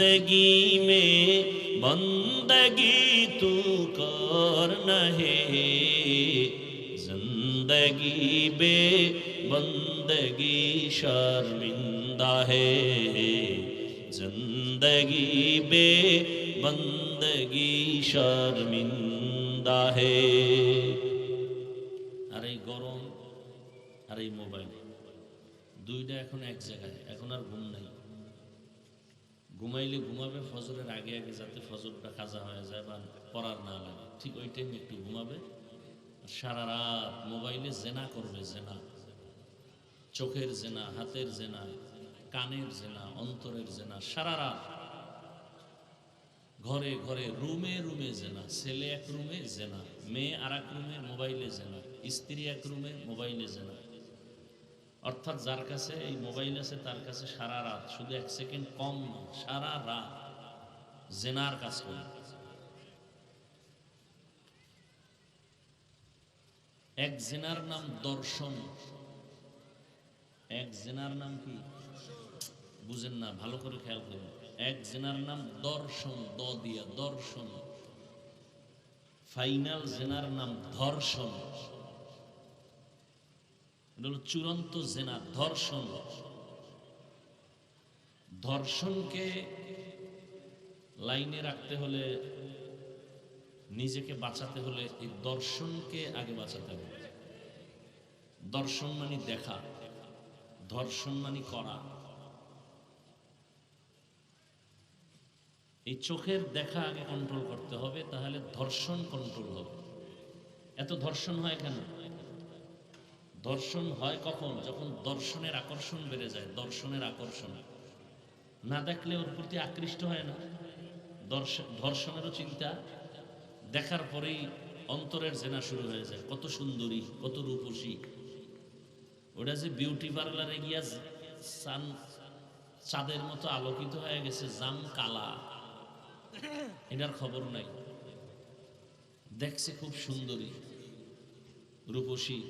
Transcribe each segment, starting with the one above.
जिंदगी में बंदगी तू करना है, जिंदगी बे बंदगी शर्मिंदा है, जिंदगी बे बंदगी शर्मिंदा है। আর এই গরম আর এই মোবাইল দুইটা এখন এক জায়গায়, এখন আর ঘুম নাই। ঘুমাইলে ঘুমাবে ফজরের আগে আগে, যাতে ফজরটা কাজা হয়ে যায় বা পড়ার না লাগে, ঠিক ওই টাইমে একটু ঘুমাবে। সারা রাত মোবাইলে জেনা করবে, জেনা, চোখের জেনা, হাতের জেনা, কানের জেনা, অন্তরের জেনা, সারা রাত ঘরে ঘরে রুমে রুমে জেনা। ছেলে এক রুমে জেনা, মেয়ে আর এক রুমে মোবাইলে জেনা, স্ত্রী এক রুমে মোবাইলে জেনা। অর্থাৎ যার কাছে এই মোবাইল আছে তার কাছে সারা রাত, শুধু এক সেকেন্ড কম না, সারা রাত জেনার কাজ করে। এক জেনার নাম দর্শন। এক জেনার নাম কি বুঝেন না? ভালো করে খেয়াল করুন। এক জেনার নাম দর্শন, দ দিয়া দর্শন। ফাইনাল জেনার নাম ধর্ষণ। চূড়ান্ত জেনা ধর্ষণ। ধর্ষণকে লাইনে রাখতে হলে, নিজেকে বাঁচাতে হলে এই দর্শনকে আগে বাঁচাতে হবে। দর্শন মানে দেখা, ধর্ষণ মানে করা। এই চোখের দেখা আগে কন্ট্রোল করতে হবে, তাহলে ধর্ষণ কন্ট্রোল হবে। এত ধর্ষণ হয় কেন? দর্শন হয় কখন? যখন দর্শনের আকর্ষণ বেড়ে যায়। দর্শনের আকর্ষণ না দেখলে ওর প্রতি আকৃষ্ট হয় না। ধর্ষণেরও চিন্তা, দেখার পরেই অন্তরের জেনা শুরু হয়ে যায়। কত সুন্দরী, কত রূপসী। ওটা যে বিউটি পার্লারে গিয়া চাঁদের মতো আলোকিত হয়ে গেছে, জাম কালা, এটার খবর নাই। দেখছে খুব সুন্দরী, রূপসী,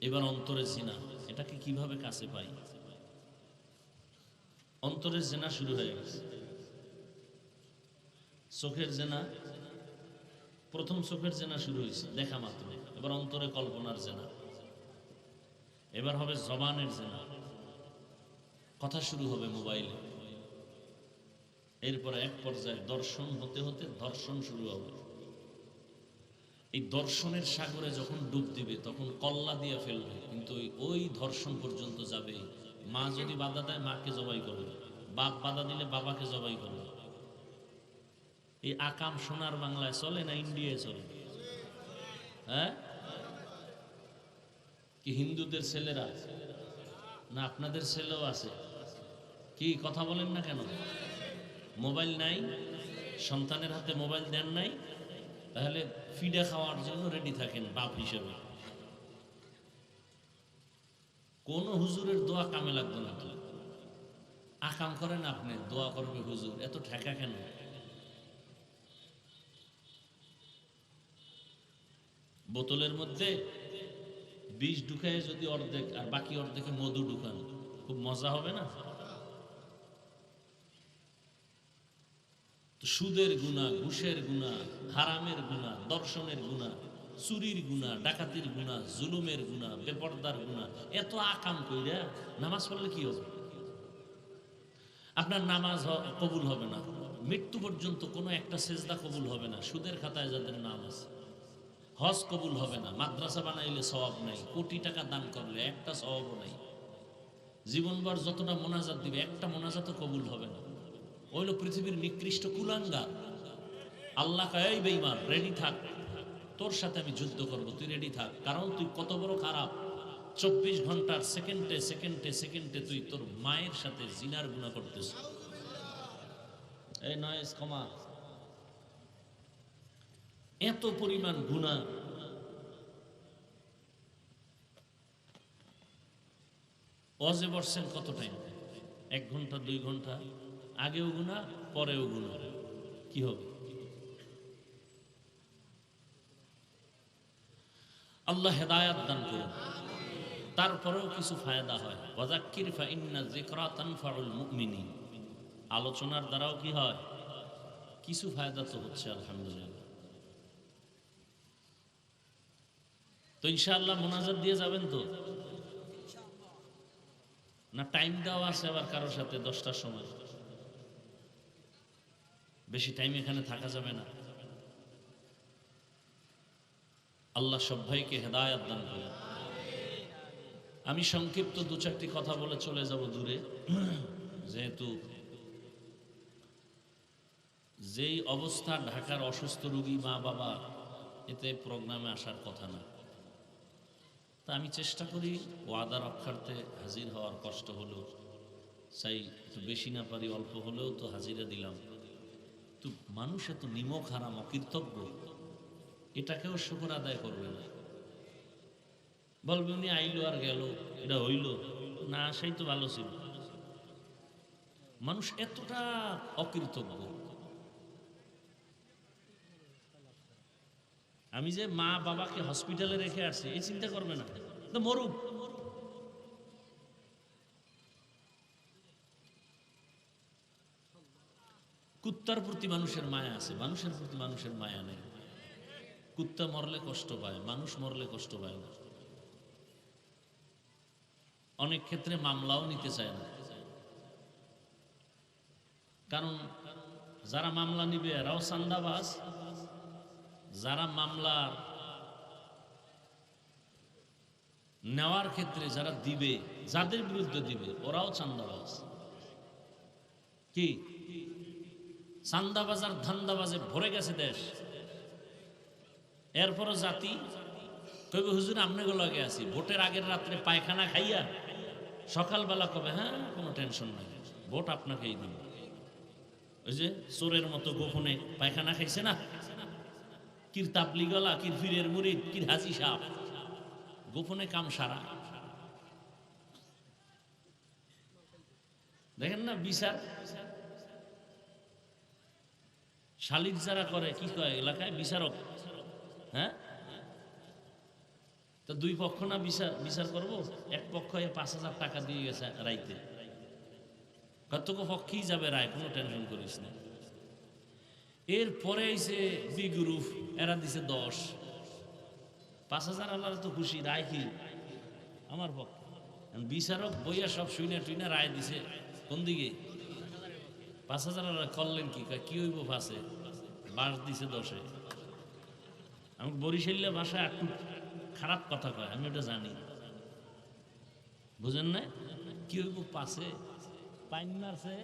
এবার অন্তরে জিনা। এটাকে কিভাবে কাছে পাই? অন্তরের জেনা শুরু হয়ে গেছে। চোখের জেনা, প্রথম চোখের জেনা শুরু হয়েছে দেখা মাত্র। এবার অন্তরে কল্পনার জেনা, এবার হবে জবানের জেনা, কথা শুরু হবে মোবাইলে। এরপরে এক পর্যায়ে দর্শন হতে হতে ধর্ষণ শুরু হবে। এই দর্শনের সাগরে যখন ডুব দিবে তখন কল্লা দিয়ে ফেলবে, কিন্তু ওই ধর্ষণ পর্যন্ত যাবে। মা যদি বাধা দেয় মাকে জবাই করবে, বাপ বাধা দিলে বাবাকে জবাই করবে। এই আকাম সোনার বাংলায় চলে না ইন্ডিয়ায় চলে? হ্যাঁ, কি হিন্দুদের ছেলেরা না আপনাদের ছেলেও আছে? কি কথা বলেন না কেন? মোবাইল নাই, সন্তানের হাতে মোবাইল দেন নাই, তাহলে ফিডা খাওয়ার জন্য রেডি থাকেন বাপ হিসেবে। কোন হুজুরের দোয়া কামে লাগবে না। তো আকাম করেন আপনি, দোয়া করবে হুজুর, এত ঠেকা কেন? বোতলের মধ্যে বিষ ঢুকায় যদি অর্ধেক আর বাকি অর্ধেকে মধু ঢুকান, খুব মজা হবে না? সুদের গুনাহ, ঘুষের গুনাহ, হারামের গুনাহ, দর্শনের গুনাহ, চুরির গুনাহ, ডাকাতির গুনাহ, জুলুমের গুনাহ, বেপরদার গুনাহ, এত আকাম কইরা নামাজ পড়লে কি হবে? আপনার নামাজ কবুল হবে না, মৃত্যু পর্যন্ত কোনো একটা সেজদা কবুল হবে না। সুদের খাতায় যাদের নাম আছে, হজ কবুল হবে না, মাদ্রাসা বানাইলে সওয়াব নাই, কোটি টাকা দান করলে একটা সওয়াবও নাই, জীবনভর যতটা মোনাজাত দিবে একটা মোনাজাতও কবুল হবে না। হইল পৃথিবীর নিকৃষ্ট কুলাঙ্গার। আল্লাহ কয়, এই বেঈমান রেডি থাক, তোর সাথে আমি যুদ্ধ করব, তুই রেডি থাক, কারণ তুই কত বড় খারাপ। 24 ঘন্টার সেকেন্ডে সেকেন্ডে সেকেন্ডে তুই তোর মায়ের সাথে জিনার গুনাহ করতেছ। এই নয়েজ কমা। এত পরিমাণ গুনাহ। ওয়াজে বসছেন কত টাইম? 1 ঘন্টা 2 ঘন্টা, আগেও গুনাহ পরেও গুনাহ, কি হবে? আল্লাহ হেদায়াত দান করুন। তারপরেও কিছু ফায়দা হয়। ওয়াযাক্কির ফাইন্না যিকরা তানফাউল মুমিনিন। আলোচনার দ্বারাও কি হয়, কিছু ফায়দা তো হচ্ছে আলহামদুলিল্লাহ। তো ইনশাআল্লাহ মোনাজাত দিয়ে যাবেন তো, না টাইম দেওয়া আছে আবার কারোর সাথে 10টার সময়? বেশি টাইম এখানে থাকা যাবে না। আল্লাহ সব ভাইকে হেদায়েত দান করুন। আমি সংক্ষিপ্ত 2-4টি কথা বলে চলে যাব দূরে, যেহেতু যেই অবস্থা ঢাকার অসুস্থ রোগী মা বাবা, এতে প্রোগ্রামে আসার কথা না। তা আমি চেষ্টা করি ওয়াদা রক্ষার্থে হাজির হওয়ার, কষ্ট হলেও চাই একটু বেশি না পারি অল্প হলেও তো হাজিরা দিলাম। তো মানুষ এত নিমক হারাম অকৃতজ্ঞ, এটাকেও শুকর আদায় করবে না, বলবে উনি আইলো আর গেল, এটা হইল না, সেই তো ভালো ছিল। মানুষ এতটা অকৃতজ্ঞ। আমি যে মা বাবাকে হসপিটালে রেখে আসছি এই চিন্তা করবে না, তো মরুক। কুত্তার প্রতি মানুষের মায়া আছে, মানুষের প্রতি মানুষের মায়া নেই। কুত্তা মরলে কষ্ট পায়, মানুষ মরলে কষ্ট পায় না। অনেক ক্ষেত্রে মামলাও নিতে চায় না, কারণ যারা মামলা নিবে এরাও চান্দাবাজ, যারা মামলা নেওয়ার ক্ষেত্রে যারা দিবে, যাদের বিরুদ্ধে দিবে ওরাও চান্দাবাজ। কি চান্দাবাজ আর ধান্দাবাজে ভরে গেছে দেশ। এরপরও জাতি কবে হুজুর আপনাকে লগে আছি, ভোটের আগের রাত্রে পায়খানা খাইয়া সকালবেলা কবে হ্যাঁ কোনো টেনশন নাই, ভোট আপনাকেই দিব। ওই যে চোরের মতো গোপনে পায়খানা খাইছে না, কির তাবলি গলা, কির ফিরের মুরিদ, কির হাজি সাহেব, গোপনে কাম সারা। দেখেন না বিচার শালিক যারা করে, কি কয় এলাকায় বিচারক, হ্যাঁ? তো দুই পক্ষ না বিচার করবো, এক পক্ষ 5,000 টাকা দিয়ে গেছে রাইতে, কত পক্ষেই যাবে রায়, কোনো টেনশন করিস না। এরপরে এসে বি গ্রুপ, এরা দিছে 10, 5,000 আল্লাহ তো খুশি, রায় কি আমার পক্ষে। বিচারক বইয়া সব শুনে টুইনা রায় দিছে কোন দিকে, 5,000 আল্লাহ করলেন কি, কি হইব ফাঁসে, বাস দিছে 10-এ। আমি বরিশাল্লা ভাষায় একটু খারাপ কথা কয়, আমি ওটা জানি, বুঝেন না? কি হইব পাশে পাইন মারছে,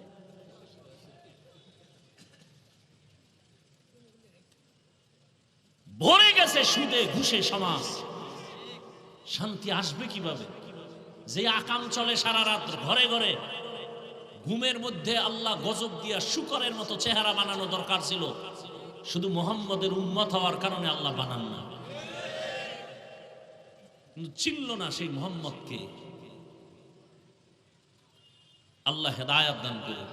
ভরে গেছে সুদে ঘুষে সমাজ, শান্তি আসবে কিভাবে? যে আকাম চলে সারা রাত ঘরে ঘরে, ঘুমের মধ্যে আল্লাহ গজব দিয়া শুকরের মতো চেহারা বানানো দরকার ছিল, শুধু মুহাম্মদের উম্মত হওয়ার কারণে আল্লাহ বানান না, কিন্তু চিনল না সেই মুহাম্মদকে। আল্লাহ হেদায়েত দান করুন।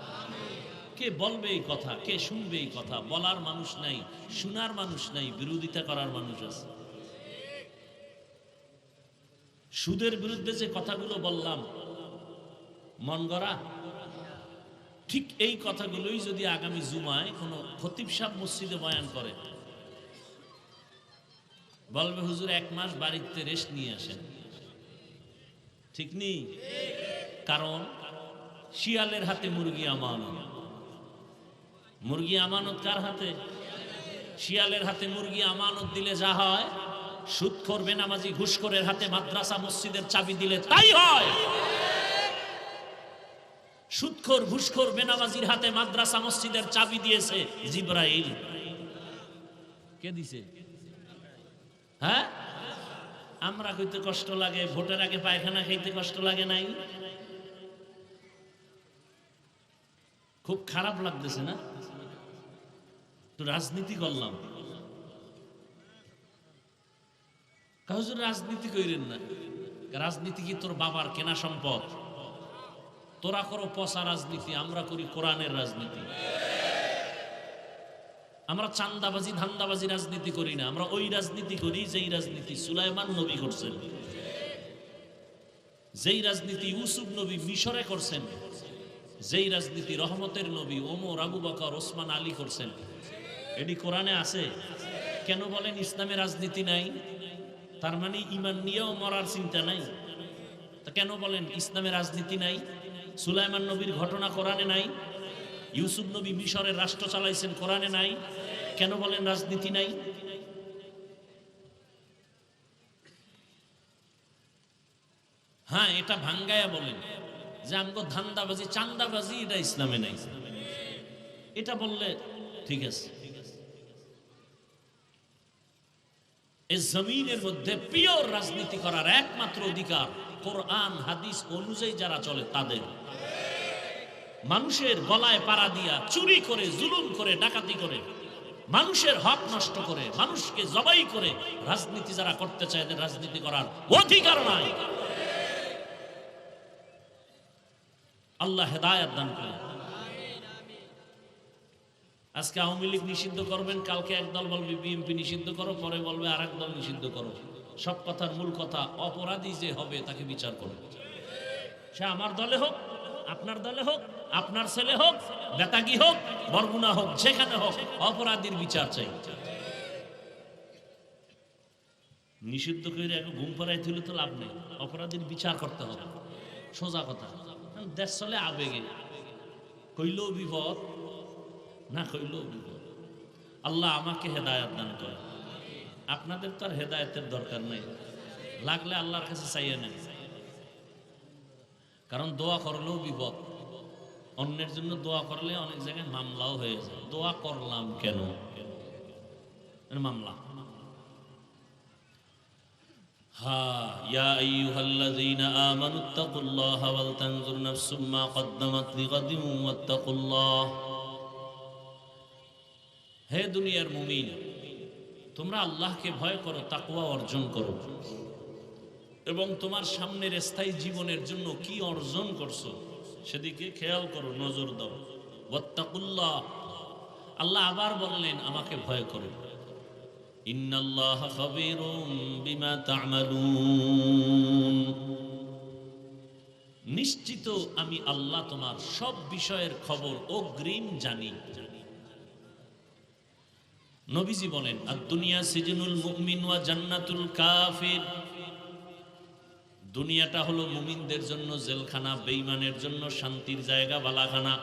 কে বলবে এই কথা, কে শুনবে এই কথা? বলার মানুষ নাই, শোনার মানুষ নাই, বিরোধিতা করার মানুষ আছে। সুদের বিরুদ্ধে যে কথাগুলো বললাম মন গড়া, ঠিক এই কথাগুলোই যদি আগামী জুমায় কোন খতিব সাহেব মসজিদে বয়ান করে, বলবে হুজুর 1 মাস বাড়িতে রেস্ট নিয়ে আসেন, ঠিক নেই? কারণ শিয়ালের হাতে মুরগি আমানত। মুরগি আমানত কার হাতে? শিয়ালের হাতে মুরগি আমানত দিলে যা হয়, সুদখোর বেনামাজি ঘুষখোরের হাতে মাদ্রাসা মসজিদের চাবি দিলে তাই হয়। সুদখোর ঘুষখোর বেনামাজির হাতে মাদ্রাসা মসজিদের চাবি দিয়েছে জিবরাইল। কে দিছে? হ্যাঁ, আমরা কইতে কষ্ট লাগে, ভোটের আগে পায়খানা খাইতে কষ্ট লাগে নাই? খুব খারাপ লাগতেছে না? তো রাজনীতি করলাম, হুজুর রাজনীতি কইরেন না। রাজনীতি কি তোর বাবার কেনা সম্পদ? তোরা করো পচা রাজনীতি, আমরা করি কোরআনের রাজনীতি। আমরা চান্দাবাজি ধান্দাবাজি রাজনীতি করি না, আমরা ওই রাজনীতি করি যেই রাজনীতি সুলাইমান নবী করছেন, যেই রাজনীতি ইউসুফ নবী মিশরে করছেন, যেই রাজনীতি রহমতের নবী ওমর, আবু বকর, ওসমান, আলী করছেন, এটি কোরআনে আছে? কেন বলেন ইসলামে রাজনীতি নাই? তার মানে ঈমান নিয়েও মরার চিন্তা নাই। তা কেন বলেন ইসলামে রাজনীতি নাই? সুলাইমান নবীর ঘটনা কোরআনে নাই? ইউসুফ নবী মিশরের রাষ্ট্র চালাইছেন, কোরআনে নাই? কেন বলেন রাজনীতি নাই? হ্যাঁ, এটা ভাঙ্গায়া বলেন যে আমগো ধান্দাবাজি, চান্দাবাজি, এটা ইসলামে নাই। এটা বললে ঠিক আছে। এই জমিনের মধ্যে পিওর রাজনীতি করার একমাত্র অধিকার কোরআন হাদিস অনুযায়ী যারা চলে তাদের। মানুষের গলায় পাড়া দিয়া, চুরি করে, জুলুম করে, ডাকাতি করে, মানুষের হক নষ্ট করে, মানুষকে জবাই করে রাজনীতি যারা করতে চায় এদের রাজনীতি করার অধিকার নাই। আল্লাহ হেদায়েত দান করেন। আজকে আওয়ামী লীগ নিষিদ্ধ করবেন, কালকে একদল বলবে বিএনপি নিষিদ্ধ করো, পরে বলবে আর একদল নিষিদ্ধ করো। সব কথার মূল কথা, অপরাধী যে হবে তাকে বিচার করো। সে আমার দলে হোক, আপনার দলে হোক, আপনার ছেলে হোক, বেতাগি হোক, বরগুনা হোক, যেখানে হোক, অপরাধীর বিচার চাই। নিষিদ্ধ করে এক ঘুম পাড়ায় তুলে তো লাভ নেই, অপরাধীর বিচার করতে হবে। সোজা কথা। দেশ চলে আবেগে, কইলেও বিপদ, না কইলেও বিপদ। আল্লাহ আমাকে হেদায়েত দান করে। আপনাদের তো আর হেদায়েতের দরকার নেই, লাগলে আল্লাহর কাছে চাইয়ে নেন। কারণ দোয়া করলেও বিপদ, অন্যের জন্য দোয়া করলে অনেক জায়গায় মামলাও হয়ে যায়। দোয়া করলাম কেন? মামলা। ইয়া আইয়ুহাল্লাযীনা আমানুত্তাকুল্লাহা ওয়াল তানজুর নাফসুম মা কদ্দামাত লিগাদিন ওয়াত্তাকুল্লাহ। হে দুনিয়ার মুমিন, তোমরা আল্লাহকে ভয় করো, তাকওয়া অর্জন করো, এবং তোমার সামনের স্থায়ী জীবনের জন্য কি অর্জন করছো সেদিকে খেয়াল করো, নজর দাও। ওয়াত্তাকুল্লাহ, আল্লাহ আবার বললেন আমাকে ভয় করো। ইন্নাল্লাহা খাবীরুম বিমা তা'মালুন, নিশ্চিত আমি আল্লাহ তোমার সব বিষয়ের খবর অগ্রিম জানি। নবীজি বলেন আদ-দুনিয়া সিজনুল মুমিন ওয়া জান্নাতুল কাফির, দুনিয়াটা হলো মুমিনদের জন্য জেলখানা, বেঈমানের জন্য শান্তির জায়গা, বালাখানা।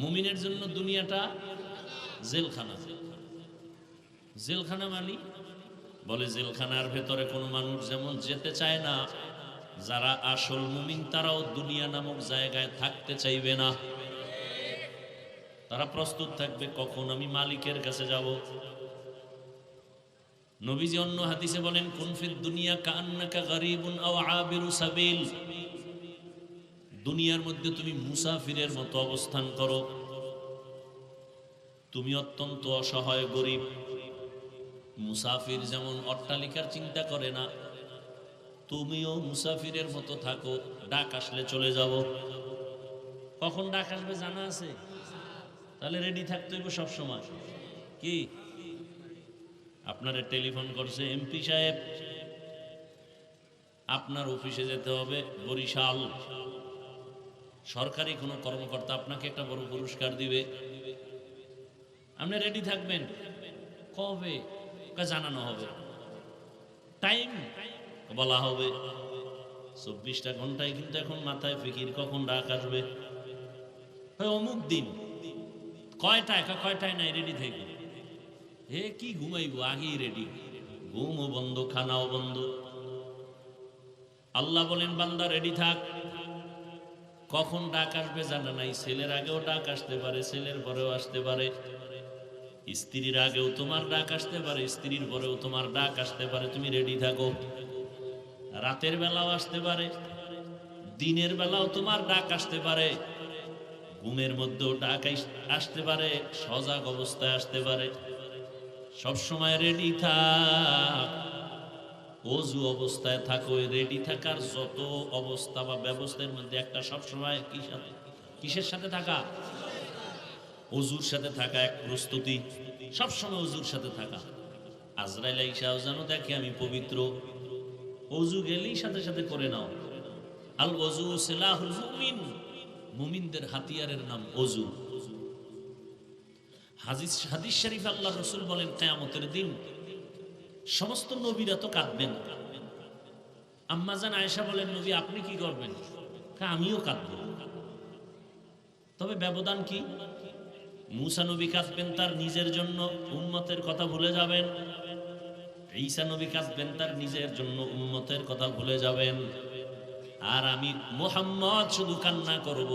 মুমিনের জন্য দুনিয়াটা জেলখানা। জেলখানা মানে বলে জেলখানার ভেতরে কোনো মানুষ যেমন যেতে চায় না, যারা আসল মুমিন তারাও দুনিয়া নামক জায়গায় থাকতে চাইবে না। তারা প্রস্তুত থাকবে কখন আমি মালিকের কাছে যাব। নবীজি অন্য হাদিসে বলেন কুন ফিদ দুনিয়া কাআন্নাকা গরীবুন আও আবিরু সাবিল, দুনিয়ার মধ্যে তুমি মুসাফিরের মতো অবস্থান করো। তুমি অত্যন্ত অসহায়, গরিব। মুসাফির যেমন অট্টালিকার চিন্তা করে না, তুমিও মুসাফিরের মতো থাকো। ডাক আসলে চলে যাব। কখন ডাক আসবে জানা আছে? তাহলে রেডি থাকতে হইব সব সময়। কি আপনারে টেলিফোন করছে এমপি সাহেব, আপনার অফিসে যেতে হবে বরিশাল, সরকারি কোনো কর্মকর্তা আপনাকে একটা বড় পুরস্কার দিবে, আপনি রেডি থাকবেন। কবে জানানো হবে, টাইম বলা হবে, 24টা ঘন্টায়। কিন্তু এখন মাথায় ফিকির কখন ডাক আসবে, অমুক দিন কয়টায়, কয়টায় নাই, রেডি থাকবে। হে কি ঘুমাইবো, আগেই রেডি, ঘুমও বন্ধ, খানাও বন্ধ। আল্লাহ বলেন বান্দা রেডি থাক, কখন ডাক আসবে জানা নাই। ছেলের আগেও ডাক আসতে পারে, ছেলের পরেও আসতে পারে। স্ত্রীর আগেও তোমার ডাক আসতে পারে, স্ত্রীর পরেও তোমার ডাক আসতে পারে। তুমি রেডি থাকো। রাতের বেলাও আসতে পারে, দিনের বেলাও তোমার ডাক আসতে পারে, ঘুমের মধ্যেও ডাক আসতে পারে, সজাগ অবস্থায় আসতে পারে। সব সময় রেডি থাক, ওযু অবস্থায় থাকো। রেডি থাকার যত অবস্থা বা ব্যবস্থার মধ্যে একটা সব সময় কিসের সাথে থাকা? ওযুর সাথে থাকা, এক প্রস্তুতি। সব সময় ওযুর সাথে থাকা। আজরাইল আইসাও জানো দেখে আমি পবিত্র, ওযু গেলেই সাথে সাথে করে নাও। আল ওযু সিলাহুল মুমিন, মুমিনদের হাতিয়ারের নাম ওযু। হাদিস শরীফ আল্লাহ রাসূল বলেন কিয়ামতের দিন সমস্ত নবীরা তো কাঁদবেন। আম্মা জান আয়েশা বলেন, নবী আপনি কি করবেন? আমিও কাঁদব। তবে ব্যবধান কি? মুসা নবী কাঁদবেন তার নিজের জন্য, উম্মতের কথা ভুলে যাবেন। ঈসা নবী কাঁদবেন তার নিজের জন্য, উম্মতের কথা ভুলে যাবেন। আর আমি মুহাম্মদ শুধু কান্না করব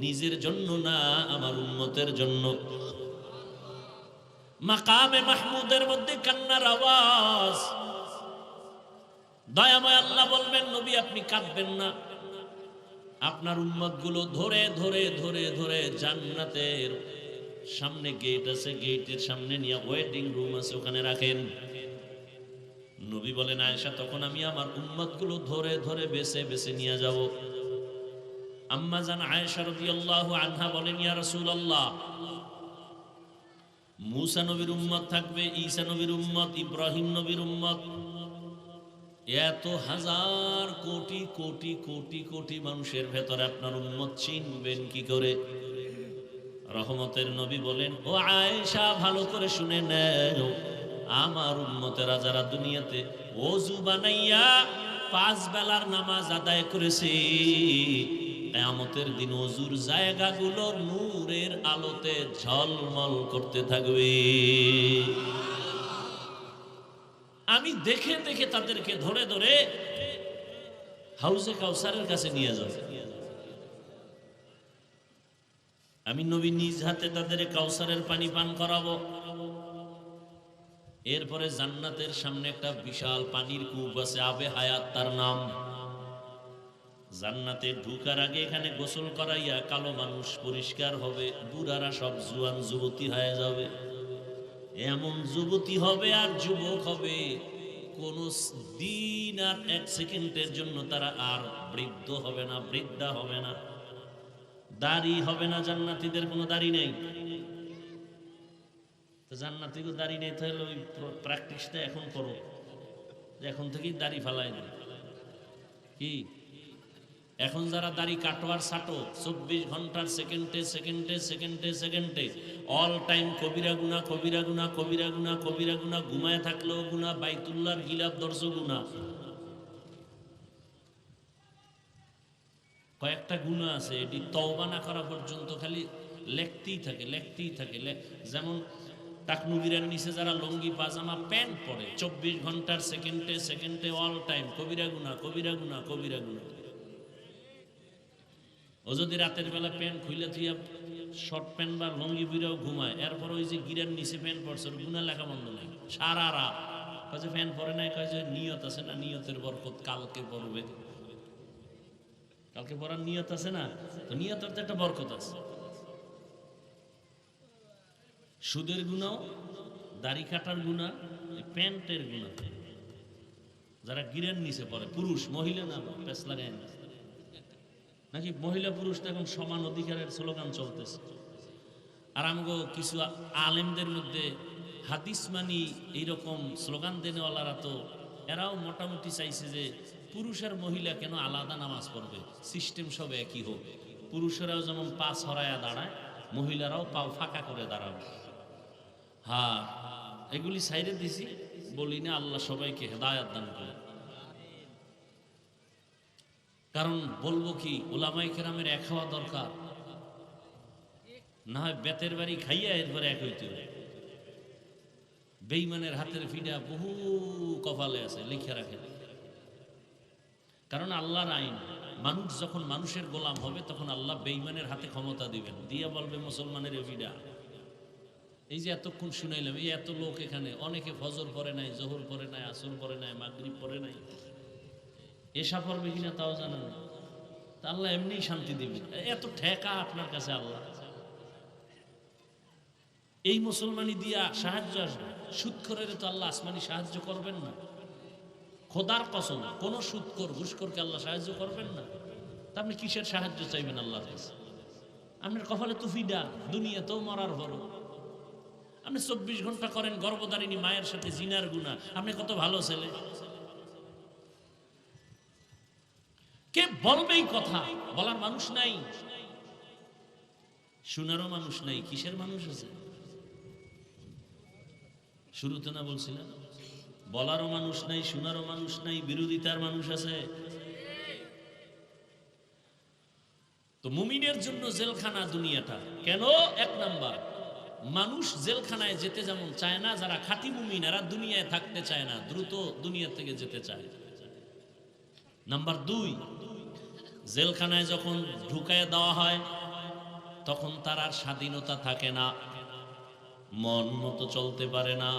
নিজের জন্য না, আমার উম্মতের জন্য। মাকামে মাহমুদের মধ্যে কান্নার আওয়াজ। দয়াময় আল্লাহ বলবেন, নবী আপনি কাঁদবেন না, আপনার উম্মত গুলো ধরে ধরে ধরে ধরে জান্নাতের সামনে গেট আছে, গেটের সামনে নিয়ে ওয়েটিং রুম আছে, ওখানে রাখেন। নবী বলেন, আয়েশা তখন আমি আমার উম্মত গুলো ধরে ধরে বেছে বেছে নিয়ে যাব। আম্মা জান আয়েশা রাদিয়াল্লাহু আনহা বলেন, ইয়া রাসূলুল্লাহ, মুসা নবীর উম্মত থাকবে, ঈসা নবীর উম্মত, ইব্রাহিম নবীর উম্মত, এত হাজার কোটি কোটি কোটি কোটি মানুষের ভেতরে আপনার উম্মত চিনবেন কি করে? রহমতের নবী বলেন, ও আয়েশা ভালো করে শুনে নেও, আমার উম্মতেরা যারা দুনিয়াতে ওযু বানাইয়া 5 বেলার নামাজ আদায় করেছে, কিয়ামতের দিন ওযুর জায়গাগুলো নূরের আলোতে ঝলমল করতে থাকবে। আমি দেখে দেখে তাদেরকে ধরে ধরে হাউজে কাউসারের কাছে নিয়ে যাব। আমি নবী নিজ হাতে তাদের কাউসারের পানি পান করাবো। এরপরে জান্নাতের সামনে একটা বিশাল পানির কূপ আছে, আবে হায়াত তার নাম। জান্নাতে ঢুকার আগে এখানে গোসল করাইয়া কালো মানুষ পরিষ্কার হবে, বুড়ারা সব জুয়ান যুবতী হয়ে যাবে। এমন যুবতী হবে আর যুবক হবে, কোন দিন আর 1 সেকেন্ডের জন্য তারা আর বৃদ্ধ হবে না, বৃদ্ধা হবে না। দাড়ি হবে না, জান্নাতীদের কোনো দাড়ি নেই। তো জান্নাতীদের দাড়ি নেই, তাহলে ওই প্র্যাকটিসটা এখন করো, এখন থেকেই দাড়ি ফালাই না। কি এখন যারা দাড়ি কাটোয়ার ছাটো 24 ঘন্টার সেকেন্ডে সেকেন্ডে সেকেন্ডে সেকেন্ডে অল টাইম কবিরা গুনাহ কবিরা গুনাহ কবিরা গুনাহ কবিরা গুনাহ, ঘুমায় থাকলেও গুনাহ, বাইতুল্লাহর গিলাফ দর্শ গুনাহ। কয়েকটা গুনাহ আছে এটি তওবা না করা পর্যন্ত খালি লেখতেই থাকে, লেখতেই থাকে। যেমন টাকনুগিরার নিচে যারা লঙ্গি পাজামা প্যান্ট পরে 24 ঘন্টার সেকেন্ডে সেকেন্ডে অল টাইম কবিরা গুনাহ কবিরা গুনাহ কবিরা গুনাহ। ও যদি রাতের বেলা প্যান্ট খুলে থুইয়া শর্ট প্যান্ট বা লঙ্গি বিরাও ঘুমায়, এরপর ওই যে গিরার নিচে প্যান্ট পরছে, গুনাহ লেখা বন্ধ নাই সারা রাত। কাজে প্যান্ট পরে নাই, কাজে নিয়ত আছে না, নিয়তের বরকত কালকে পড়বে, কালকে পড়ার নিয়ত আছে না, তো নিয়তের তো একটা বরকত আছে। সুদের গুনাহ, দাড়ি কাটার গুনাহ, প্যান্টের গুনাহ, যারা গিরের নিচে পড়ে, পুরুষ মহিলা না, পেছ লাগায় না নাকি মহিলা পুরুষ তো এখন সমান অধিকারের স্লোগান চলতেছে। আর আমগো কিছু আলেমদের মধ্যে হাদিস মানি এইরকম স্লোগান দেনেওয়ালারা তো এরাও মোটামুটি চাইছে যে পুরুষ আর মহিলা কেন আলাদা নামাজ পড়বে, সিস্টেম সব একই হোক। পুরুষেরাও যেমন পা ছড়ায়া দাঁড়ায়, মহিলারাও পাও ফাঁকা করে দাঁড়াবে। হ্যাঁ, এগুলি সাইডে দিছি, বলি না আল্লাহ সবাইকে হেদায়েত দান করে। কারণ বলবো কি, ওলামায়ে কেরামের এক হওয়া দরকার, না হয় বেতের বাড়ি খাইয়া এরপরে এক হইতে হবে। বেঈমানের হাতের ফিডা বহু কপালে আছে, লিখে রাখেন। কারণ আল্লাহর আইন, মানুষ যখন মানুষের গোলাম হবে তখন আল্লাহ বেঈমানের হাতে ক্ষমতা দিবেন, দিয়ে বলবে মুসলমানের ফিডা। এই যে এতক্ষণ শুনাইলাম, এই এত লোক এখানে, অনেকে ফজর পড়ে নাই, জোহর পড়ে নাই, আসর পড়ে নাই, মাগরিব পড়ে নাই, এশা পড়বে কিনা তাও জানা না। তা আল্লাহ এমনি শান্তি দিবেন, এত ঠেকা আপনার কাছে আল্লাহ। এই মুসলমানি দিয়া সাহায্য আসবে, সুদখোরের তো আল্লাহ আসমানি সাহায্য করবেন না। খোদার কসম, কোন সুদখোর ঘুষখোরকে আল্লাহ সাহায্য করবেন না। তা আপনি কিসের সাহায্য চাইবেন আল্লাহর কাছে? আপনার কপালে তো ফিডা, দুনিয়াতেও মরার বড়। আপনি 24 ঘন্টা করেন গর্ভধারিণী মায়ের সাথে জিনার গুনাহ, আপনি কত ভালো ছেলে। কে বলবে এই কথা? বলার মানুষ নাই। শোনারও মানুষ নাই, কিসের মানুষ আছে? শুরুতে না বলছিলাম, বলারও মানুষ নাই, শোনারও মানুষ নাই, বিরোধিতার মানুষ আছে। তো মুমিনের জন্য জেলখানা দুনিয়াটা কেন? এক নাম্বার, মানুষ জেলখানায় যেতে যেমন চায় না, যারা খাঁটি মুমিন এরা দুনিয়ায় থাকতে চায় না, দ্রুত দুনিয়া থেকে যেতে চায়। নাম্বার দুই, জেলখানায় যখন ঢুকায় দেওয়া হয় তখন তার আর স্বাধীনতা থাকে না, মন মতো চলতে পারে না,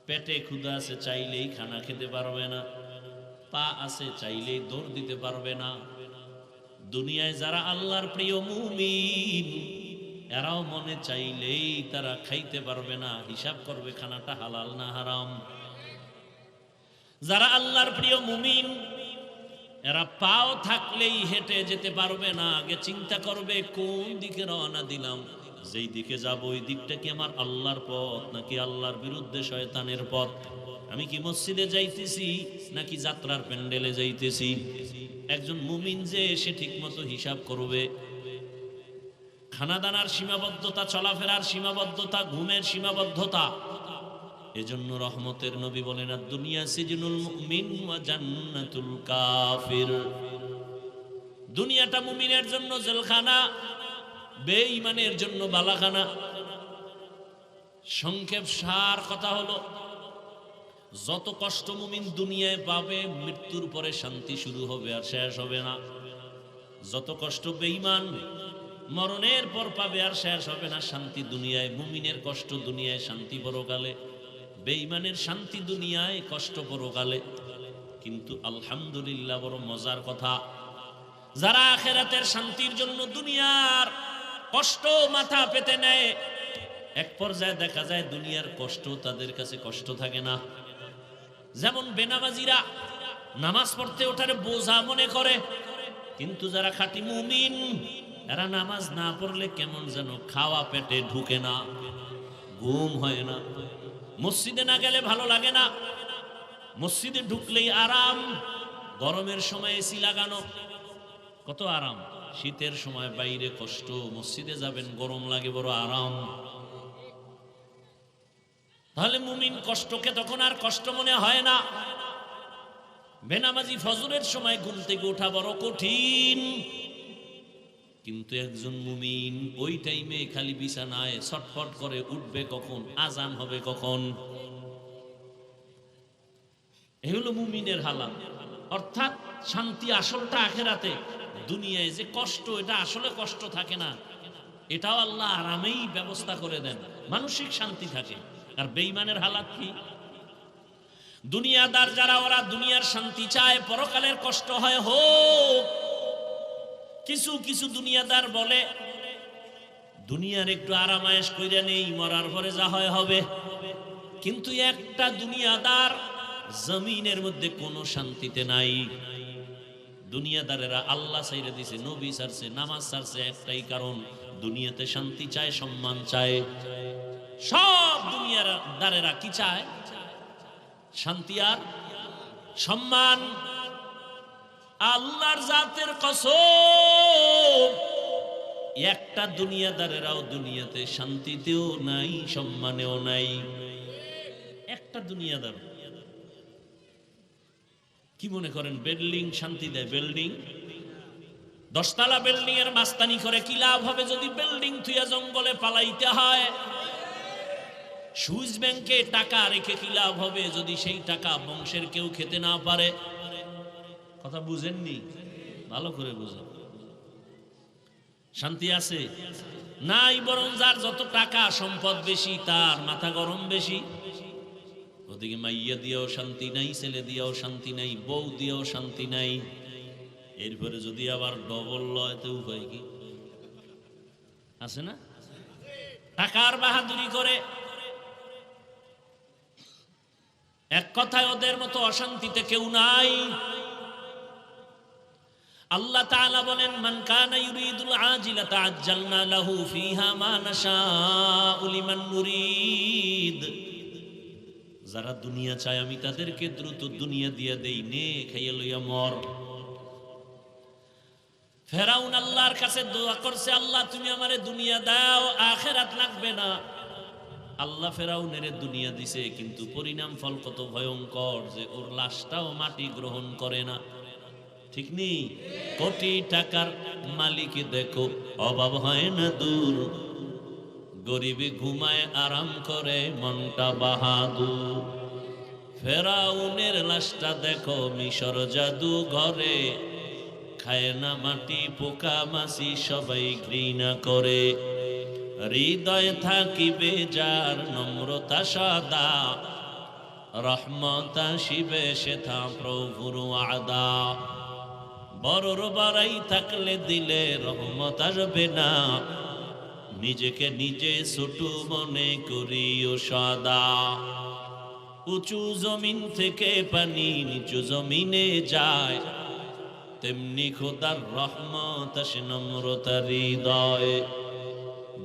পেটে ক্ষুধা আছে চাইলেই খানা খেতে পারবে না, পা আছে চাইলেই দৌড় দিতে পারবে না। দুনিয়ায় যারা আল্লাহর প্রিয় মুমিন এরাও মনে চাইলেই তারা খাইতে পারবে না, হিসাব করবে খানাটা হালাল না হারাম। যারা আল্লাহর প্রিয় মুমিন এরা পাও থাকলেই হেঁটে যেতে পারবে না, আগে চিন্তা করবে কোন দিকে রওনা দিলাম, যেই দিকে যাব ওই দিকটা কি আমার আল্লাহর পথ নাকি আল্লাহর বিরুদ্ধে শয়তানের পথ, আমি কি মসজিদে যাইতেছি নাকি যাত্রার প্যান্ডেলে যাইতেছি। একজন মুমিন যে সে ঠিক মতো হিসাব করবে, খানাদানার সীমাবদ্ধতা, চলাফেরার সীমাবদ্ধতা, ঘুমের সীমাবদ্ধতা। এজন্য রহমতের নবী বলেন, দুনিয়া সিজনুল মুমিন ওয়া জান্নাতুল কাফির। দুনিয়াটা মুমিনের জন্য জেলখানা, বেঈমানের জন্য বালাখানা। সংক্ষেপ সার কথা হলো, যত কষ্ট মুমিন দুনিয়ায় পাবে মৃত্যুর পরে শান্তি শুরু হবে আর শেষ হবে না। যত কষ্ট বেঈমান মরণের পর পাবে আর শেষ হবে না শান্তি দুনিয়ায়। মুমিনের কষ্ট দুনিয়ায়, শান্তি পরকালে। বেঈমানের শান্তি দুনিয়ায়, কষ্ট পরকালে। কিন্তু আলহামদুলিল্লাহ বড় মজার কথা, যারা আখিরাতের শান্তির জন্য দুনিয়ার কষ্ট মাথা পেতে নেয়, এক পর্যায়ে দেখা যায় দুনিয়ার কষ্ট তাদের কাছে কষ্ট থাকে না। যেমন বেনামাজিরা নামাজ পড়তে ওঠার বোঝা মনে করে, কিন্তু যারা খাঁটি মুমিন এরা নামাজ না পড়লে কেমন যেন খাওয়া পেটে ঢুকে না, ঘুম হয় না। মসজিদে না গেলে ভালো লাগে না, মসজিদে ঢুকলেই আরাম। গরমের সময় এসি লাগানো, কত আরাম। শীতের সময় বাইরে কষ্ট, মসজিদে যাবেন গরম লাগে, বড় আরাম। তাহলে মুমিন কষ্টকে তখন আর কষ্ট মনে হয় না। বেনামাজি ফজরের সময় ঘুম থেকে ওঠা বড় কঠিন, কিন্তু একজন মুমিন ওই টাইমে খালি বিছানায় ছটফট করে, উঠবে কখন, আজান হবে কখন। এই হলো মুমিনের হালাত। অর্থাৎ শান্তি আসলটা আখিরাতে, দুনিয়ায় যে কষ্ট এটা আসলে কষ্ট থাকে না, এটাও আল্লাহ আরামেই ব্যবস্থা করে দেন, মানসিক শান্তি থাকে। আর বেঈমানের হালাত কি? দুনিয়াদার যারা, ওরা দুনিয়ার শান্তি চায়, পরকালের কষ্ট হয় হোক। কিছু কিছু দুনিয়াদার বলে দুনিয়ার একটু আরামায়েশ কইরা নেই, মরার পরে যা হয় হবে। কিন্তু একটা দুনিয়াদার জমিনের মধ্যে কোনো শান্তিতে নাই। দুনিয়াদারেরা আল্লাহ ছাইরে দিছে, নবী ছাড়ছে, নামাজ ছাড়ছে, একটাই কারণ, দুনিয়াতে শান্তি চায়, সম্মান চায়। সব দুনিয়াদারেরা কি চায়? শান্তি আর সম্মান। আল্লাহর জাতের কসম, একটা দুনিয়াদারেরাও দুনিয়াতে শান্তিতেও নাই, সম্মানেও নাই। একটা দুনিয়াদার কি মনে করেন বিল্ডিং শান্তি দেয়? বিল্ডিং 10 তলা বিল্ডিং এর মাস্তানি করে কি লাভ হবে যদি বিল্ডিং থুয়া জঙ্গলে পালাইতে হয়? সুইস ব্যাংকে টাকা রেখে কি লাভ হবে যদি সেই টাকা বংশের কেউ খেতে না পারে? কথা বুঝেননি? ভালো করে বুঝেন। শান্তি আছে নাই, বরং যার যত টাকা সম্পদ বেশি তার মাথা গরম বেশি। ওদিকে মাইয়া দিয়েও শান্তি নাই, ছেলে দিয়েও শান্তি নাই, বউ দিয়েও শান্তি নাই। এরপরে যদি আবার ডবল লয় তো উপায় কি আছে না? টাকার বাহাদুরি করে। এক কথায় ওদের মতো অশান্তিতে কেউ নাই। আল্লাহ তাআলা বলেন, মান কানা ইউরিদুল আজিলাতা আজ্জালনা লাহু ফিহা মা নাশাউ লিমান নুরিদ। যারা দুনিয়া চায় আমি তাদেরকে দ্রুত দুনিয়া দিয়ে দেই, নে খাইয়া লইয়া মর। ফেরাউন আল্লাহর কাছে দোয়া করছে, আল্লাহ তুমি আমারে দুনিয়া দাও, আখিরাত লাগবে না। আল্লাহ ফেরাউনের দুনিয়া দিছে, কিন্তু পরিণাম ফল কত ভয়ঙ্কর যে ওর লাশটাও মাটি গ্রহণ করে না। ঠিক নেই? কোটি টাকার মালিক দেখো, অভাব হয় না দূর, গরিবী ঘুমায় আরাম করে মনটা বাহাদুর। ফেরাউনের লাশটা দেখো মিশর জাদু ঘরে, খায় না মাটি পোকা মাছি সবাই ঘৃণা করে। হৃদয় থাকিবে যার নম্রতা সদা, রহমত আসিবে সেথা প্রভুর ওয়াদা। বড়র বাড়াই থাকলে দিলে রহমত আসবে না, নিজেকে নিজে ছোট মনে করিও সদা। উঁচু জমিন থেকে পানি নিচু জমিনে যায়, তেমনি খোদার রহমত আসে নম্রতার হৃদয়।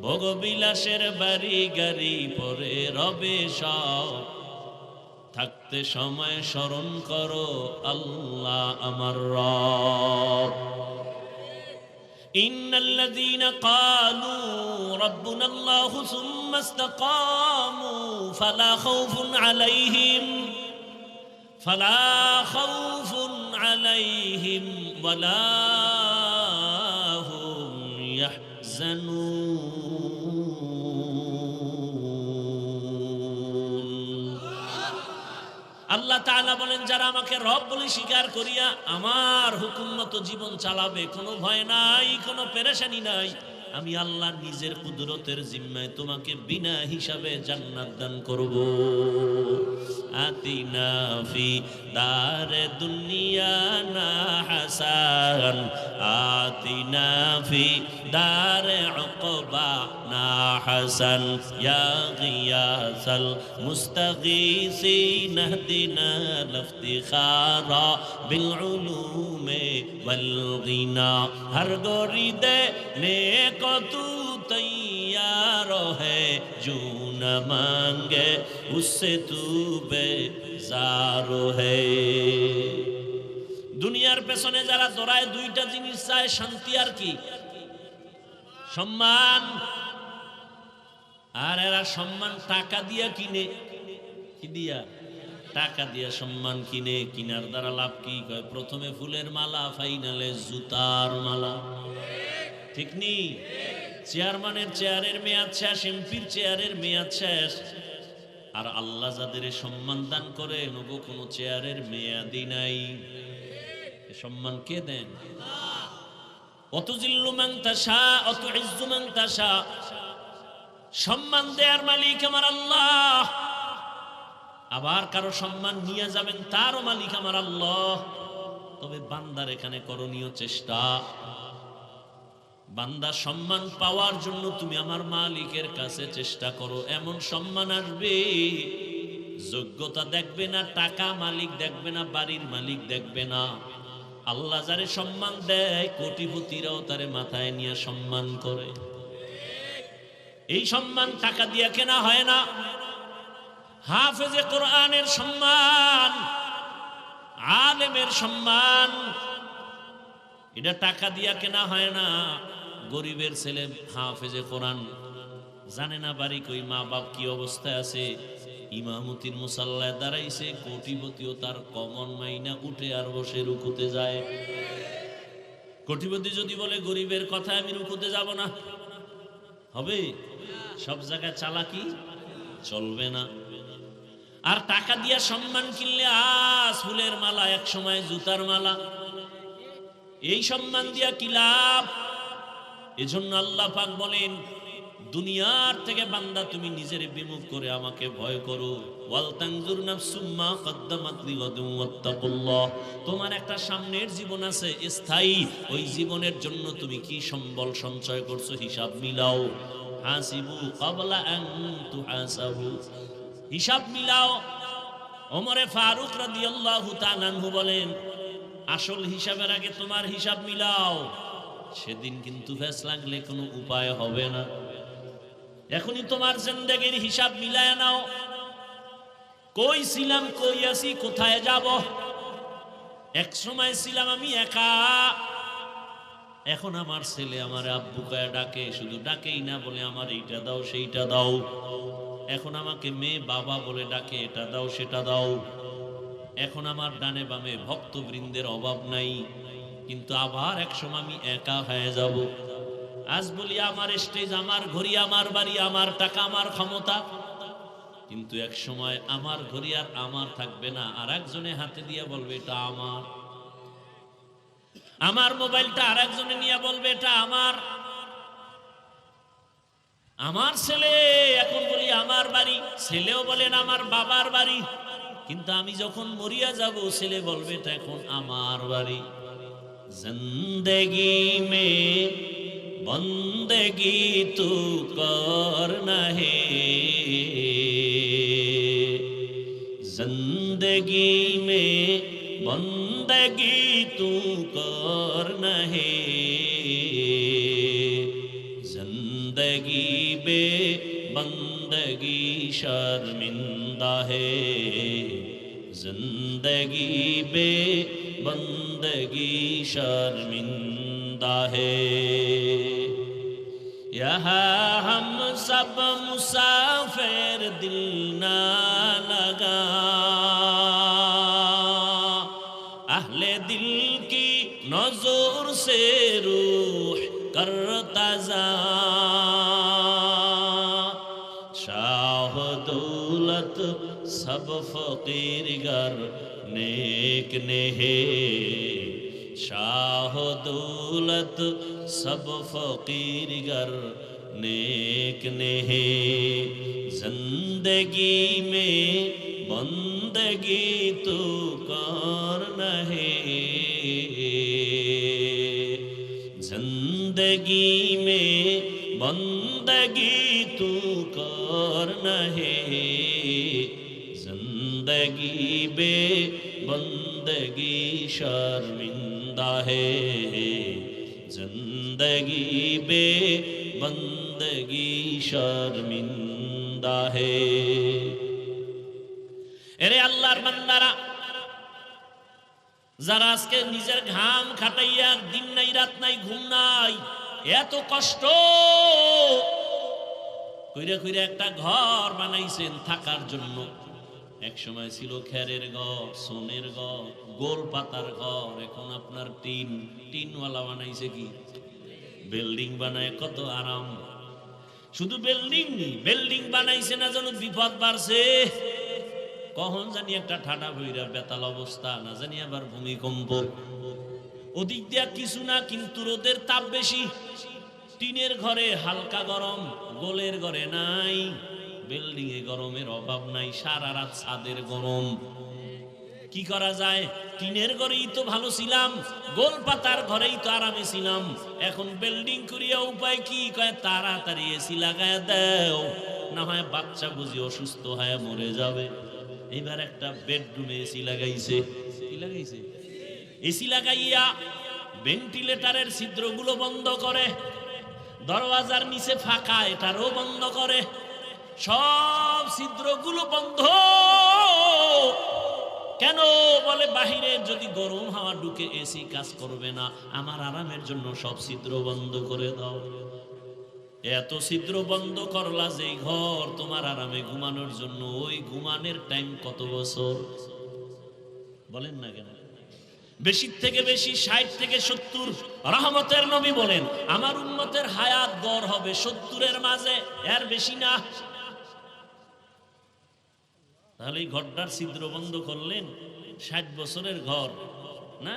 ভোগবিলাসের বাড়ি গাড়ি পরে রবে সব, থাকতে সময় স্মরণ করো আল্লাহ আমার রব। ইন্নাল্লাযীনা ক্বালু রাব্বুনাল্লাহু সুম্মা ইসতাকামু ফালা খাউফুন আলাইহিম ওয়ালা হুম ইয়াহজানুন। আল্লাহ তাআলা বলেন, যারা আমাকে রব বলে স্বীকার করিয়া আমার হুকুম মতো জীবন চালাবে, কোনো ভয় নাই, কোনো পেরেশানি নাই, আমি আল্লাহ নিজের কুদরতের জিম্মায় তোমাকে বিনা হিসাবে জান্নাত দান করব। আতিনা ফি দারে দুনিয়া না হাসান, আতিনা ফি দারে উকবা না হাসান, ইয়া গিয়াসাল মুস্তাগীসিন ইহদিনা লিফতিখারা বিল উলুমে ওয়াল গিনা। হর গরিদে নেক तू तैयार है, जो न मांगे उससे तू बेजार है। দুনিয়ার পেছনে যারা দৌড়ায় দুইটা জিনিস চায়, শান্তি আর কি? সম্মান। আর এরা সম্মান টাকা দিয়া কিনে। কি দিয়া? টাকা দিয়া সম্মান কিনে। কিনার দ্বারা লাভ কি? কয় প্রথমে ফুলের মালা, ফাইনালে জুতার মালা। ঠিক নেই? চেয়ারম্যানের চেয়ারের মেয়াদ শেষ, এমপির চেয়ারের মেয়াদ শেষ, আর আল্লাহ যাদের সম্মান দান করে নবো কোনো চেয়ারের মেয়াদই নাই। সম্মান কে দেন? অতুজিল্লু মান তাশা অতুইজ্জু মান তাশা। সম্মান দেয়ার মালিক আমার আল্লাহ, আবার কারো সম্মান নিয়ে যাবেন তারও মালিক আমার আল্লাহ। তবে বান্দার এখানে করণীয় চেষ্টা, বান্দা সম্মান পাওয়ার জন্য তুমি আমার মালিকের কাছে চেষ্টা করো। এমন সম্মান আসবে, যোগ্যতা দেখবে না, টাকা মালিক দেখবে না, বাড়ির মালিক দেখবে না। আল্লাহ যারে সম্মান দেয়, কোটিপতিরাও তারে মাথায় নিয়ে সম্মান করে। এই সম্মান টাকা দিয়ে কেনা হয় না। হাফেজে কোরআনের সম্মান, আলেমের সম্মান, এটা টাকা দিয়া কেনা হয় না। গরিবের ছেলে হাফেজে কোরআন জানে না বাড়ি কই, মা বাপ কি অবস্থায় আছে, ইমামতির মুসাল্লায় দাঁড়াইছে, কোটিপতিও তার কমন মাইনা উঠে আর বসে রুকুতে যায়। কোটিপতি যদি বলে গরিবের কথা আমি রুকুতে যাব না, হবে? সব জায়গায় চালাকি চলবে না। আর টাকা দিয়া সম্মান কিনলে আজ ফুলের মালা, এক সময় জুতার মালা। এই সম্মান দিয়া কি লাভ? এজন্য আল্লাহ পাক বলেন, দুনিয়ার থেকে বান্দা তুমি নিজের বিমুখ করে আমাকে ভয় করো। ওয়াল তানজুর নাফসুম মা কদ্দামাত লিগাদিন ওয়াত্তাকুল্লাহ। তোমার একটা সামনের জীবন আছে স্থায়ী, ওই জীবনের জন্য তুমি কি সম্বল সঞ্চয় করছো হিসাব মিলাও। হাসিবু ক্বাবলা আন তুহাসাবু। হিসাব মিলাও। ওমরে ফারুক রাদিয়াল্লাহু তাআলা আনহু বলেন, আসল হিসাবের আগে তোমার হিসাব মিলাও, সেদিন কিন্তু ফেস লাগলে কোনো উপায় হবে না। এখনই তোমার জিন্দেগির হিসাব মিলায় নাও। কই ছিলাম, কই আছি, কোথায় যাব। এক সময় ছিলাম আমি একা, এখন আমার ছেলে আমার আব্বু কয়া ডাকে, শুধু ডাকেই না, বলে আমার এইটা দাও সেইটা দাও। এখন আমাকে মেয়ে বাবা বলে ডাকে, এটা দাও সেটা দাও। এখন আমার ডানে বামে ভক্তবৃন্দের অভাব নাই, কিন্তু আবার একসময় আমি একা হয়ে যাব। আজ বলি আমার স্টেজ, আমার ঘড়ি, আমার বাড়ি, আমার টাকা, আমার ক্ষমতা, কিন্তু এক সময় আমার ঘড়ি আর আমার থাকবে না, আর একজনে হাতে দিয়ে বলবে এটা আমার। আমার মোবাইলটা আর একজনে নিয়ে বলবে এটা আমার। আমার ছেলে এখন বলি আমার বাড়ি, ছেলেও বলেন আমার বাবার বাড়ি, কিন্তু আমি যখন মরিয়া যাব ছেলে বলবে এটা এখন আমার বাড়ি। জিন্দেগি মে বন্দেগি তু করনা হে, जिंदगी में बंदगी तू करना है, जिंदगी बे बंदगी शर्मिंदा है, जिंदगी बे बंदगी शर्मिंदा है। यहाँ हम सब मुसाफिर दिल ना लगा, अहले दिल की नजर से रूह करता जा, शाह दौलत सब फकीर गर नेक ने है, शाह दौलत सब फकीर गर नेक ने है, जिंदगी में बंदगी तू करना है, जिंदगी में बंदगी तू करना है, जिंदगी बे बंदगी शर्मिंदा है, जिंदगी बे बंदगी शर्मिंदा है। এরে আল্লাহর বান্দারা, যারা আজকে নিজের ঘাম খাটাইয়া দিন নাই রাত নাই ঘুম নাই এত কষ্ট কইরা কইরা একটা ঘর বানাইছেন থাকার জন্য, এক সময় ছিল খেরের ঘর, সোনের ঘর, গোল পাতার ঘর, এখন আপনার টিনওয়ালা বানাইছে কি বিল্ডিং বানায়, কত আরাম। শুধু বিল্ডিং বানাইছে না, যেন বিপদ বাড়ছে, কখন জানি একটা ঠাডা বইরা বেতাল অবস্থা, না জানি আবার ভূমিকম্প। ওদিক দিয়া কিছু না, কিন্তু রোদের তাপ বেশি। টিনের ঘরে হালকা গরম, গোলের ঘরে নাই। বিল্ডিং এ গরমের অভাব নাই, সারা রাত ছাদের গরম। কি করা যায়? টিনের ঘরেই তো ভালো ছিলাম, গোল পাতার ঘরেই তো আরামে ছিলাম, এখন বিল্ডিং করিয়া উপায় কি? কয় তাড়াতাড়ি এসি লাগায় দাও, না হয় বাচ্চা বুঝি অসুস্থ হয়ে মরে যাবে। এবার একটা বেডরুমে এসি লাগাইছে। কি লাগাইছে? এসি লাগাইয়া ভেন্টিলেটরের ছিদ্রগুলো বন্ধ করে, দরওয়াজার নিচে ফাঁকা, এটারও বন্ধ করে, সব ছিদ্রগুলো বন্ধ। কেন? বলে বাহিরে যদি গরম হাওয়া ঢুকে এসি কাজ করবে না, আমার আরামের জন্য সব ছিদ্র বন্ধ করে দাও। এত ছিদ্র বন্ধ করলা যে ঘর তোমার আরামে ঘুমানোর জন্য, ওই ঘুমানোর টাইম কত বছর বলেন না কেন? বেশি থেকে বেশি 60 থেকে 70। রহমতের নবী বলেন আমার উম্মতের হায়াত গড় হবে 70-এর মাঝে, এর বেশি না। তাহলে এই ঘরটার ছিদ্র বন্ধ করলেন, 60 বছরের ঘর না?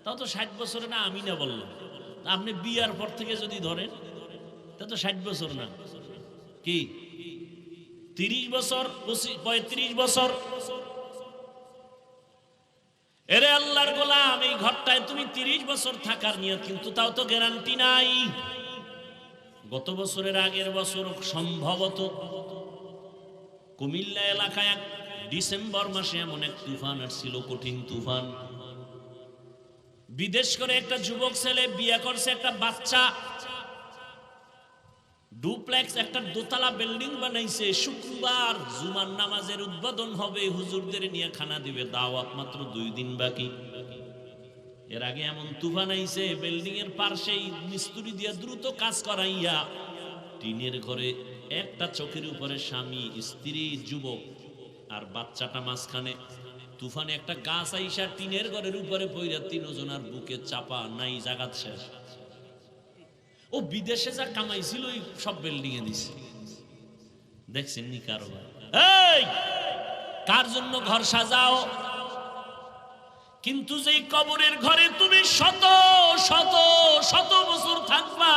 তাও তো 60 বছরে না, আমি না বললাম। আপনি বিয়ার পর থেকে যদি ধরেন তা তো 60 বছর না, কি 30 বছর, 35 বছর। এরে আল্লাহর গোলাম, এই ঘরটায় তুমি 30 বছর থাকার নিয়ত, কিন্তু তাও তো গ্যারান্টি নাই। গত বছরের আগের বছর সম্ভবত কুমিল্লা এলাকায় ডিসেম্বর মাসে এমন এক তুফান আসছিল, কঠিন তুফান। বিদেশ করে একটা যুবক ছেলে বিয়ে করছে, একটা বাচ্চা, ডুপ্লেক্স একটা দোতলা বিল্ডিং বানাইছে। শুক্রবার জুমার নামাজের উদ্বোধন হবে, হুজুরদের নিয়ে খানা দিবে, দাওয়াত মাত্র 2 দিন বাকি। এর আগে এমন তুফান আইছে, বিল্ডিং এর পাশেই মিস্ত্রি দিয়ে দ্রুত কাজ করাইয়া টিনের ঘরে একটা চোখের উপরে স্বামী, স্ত্রী, যুবক আর বাচ্চাটা মাঝখানে। তুফানে একটা গাছ আইসা টিনের ঘরের উপরে পইরা তিনজনের বুকে চাপা, নাই জাগাত শেষ। ও বিদেশে যা কামাইছিল ওই সব বিল্ডিং এ দিছে। দেখছেন নি কারবার? এই কার জন্য ঘর সাজাও? কিন্তু যেই কবরের ঘরে তুমি শত শত শত বছর থাকবা,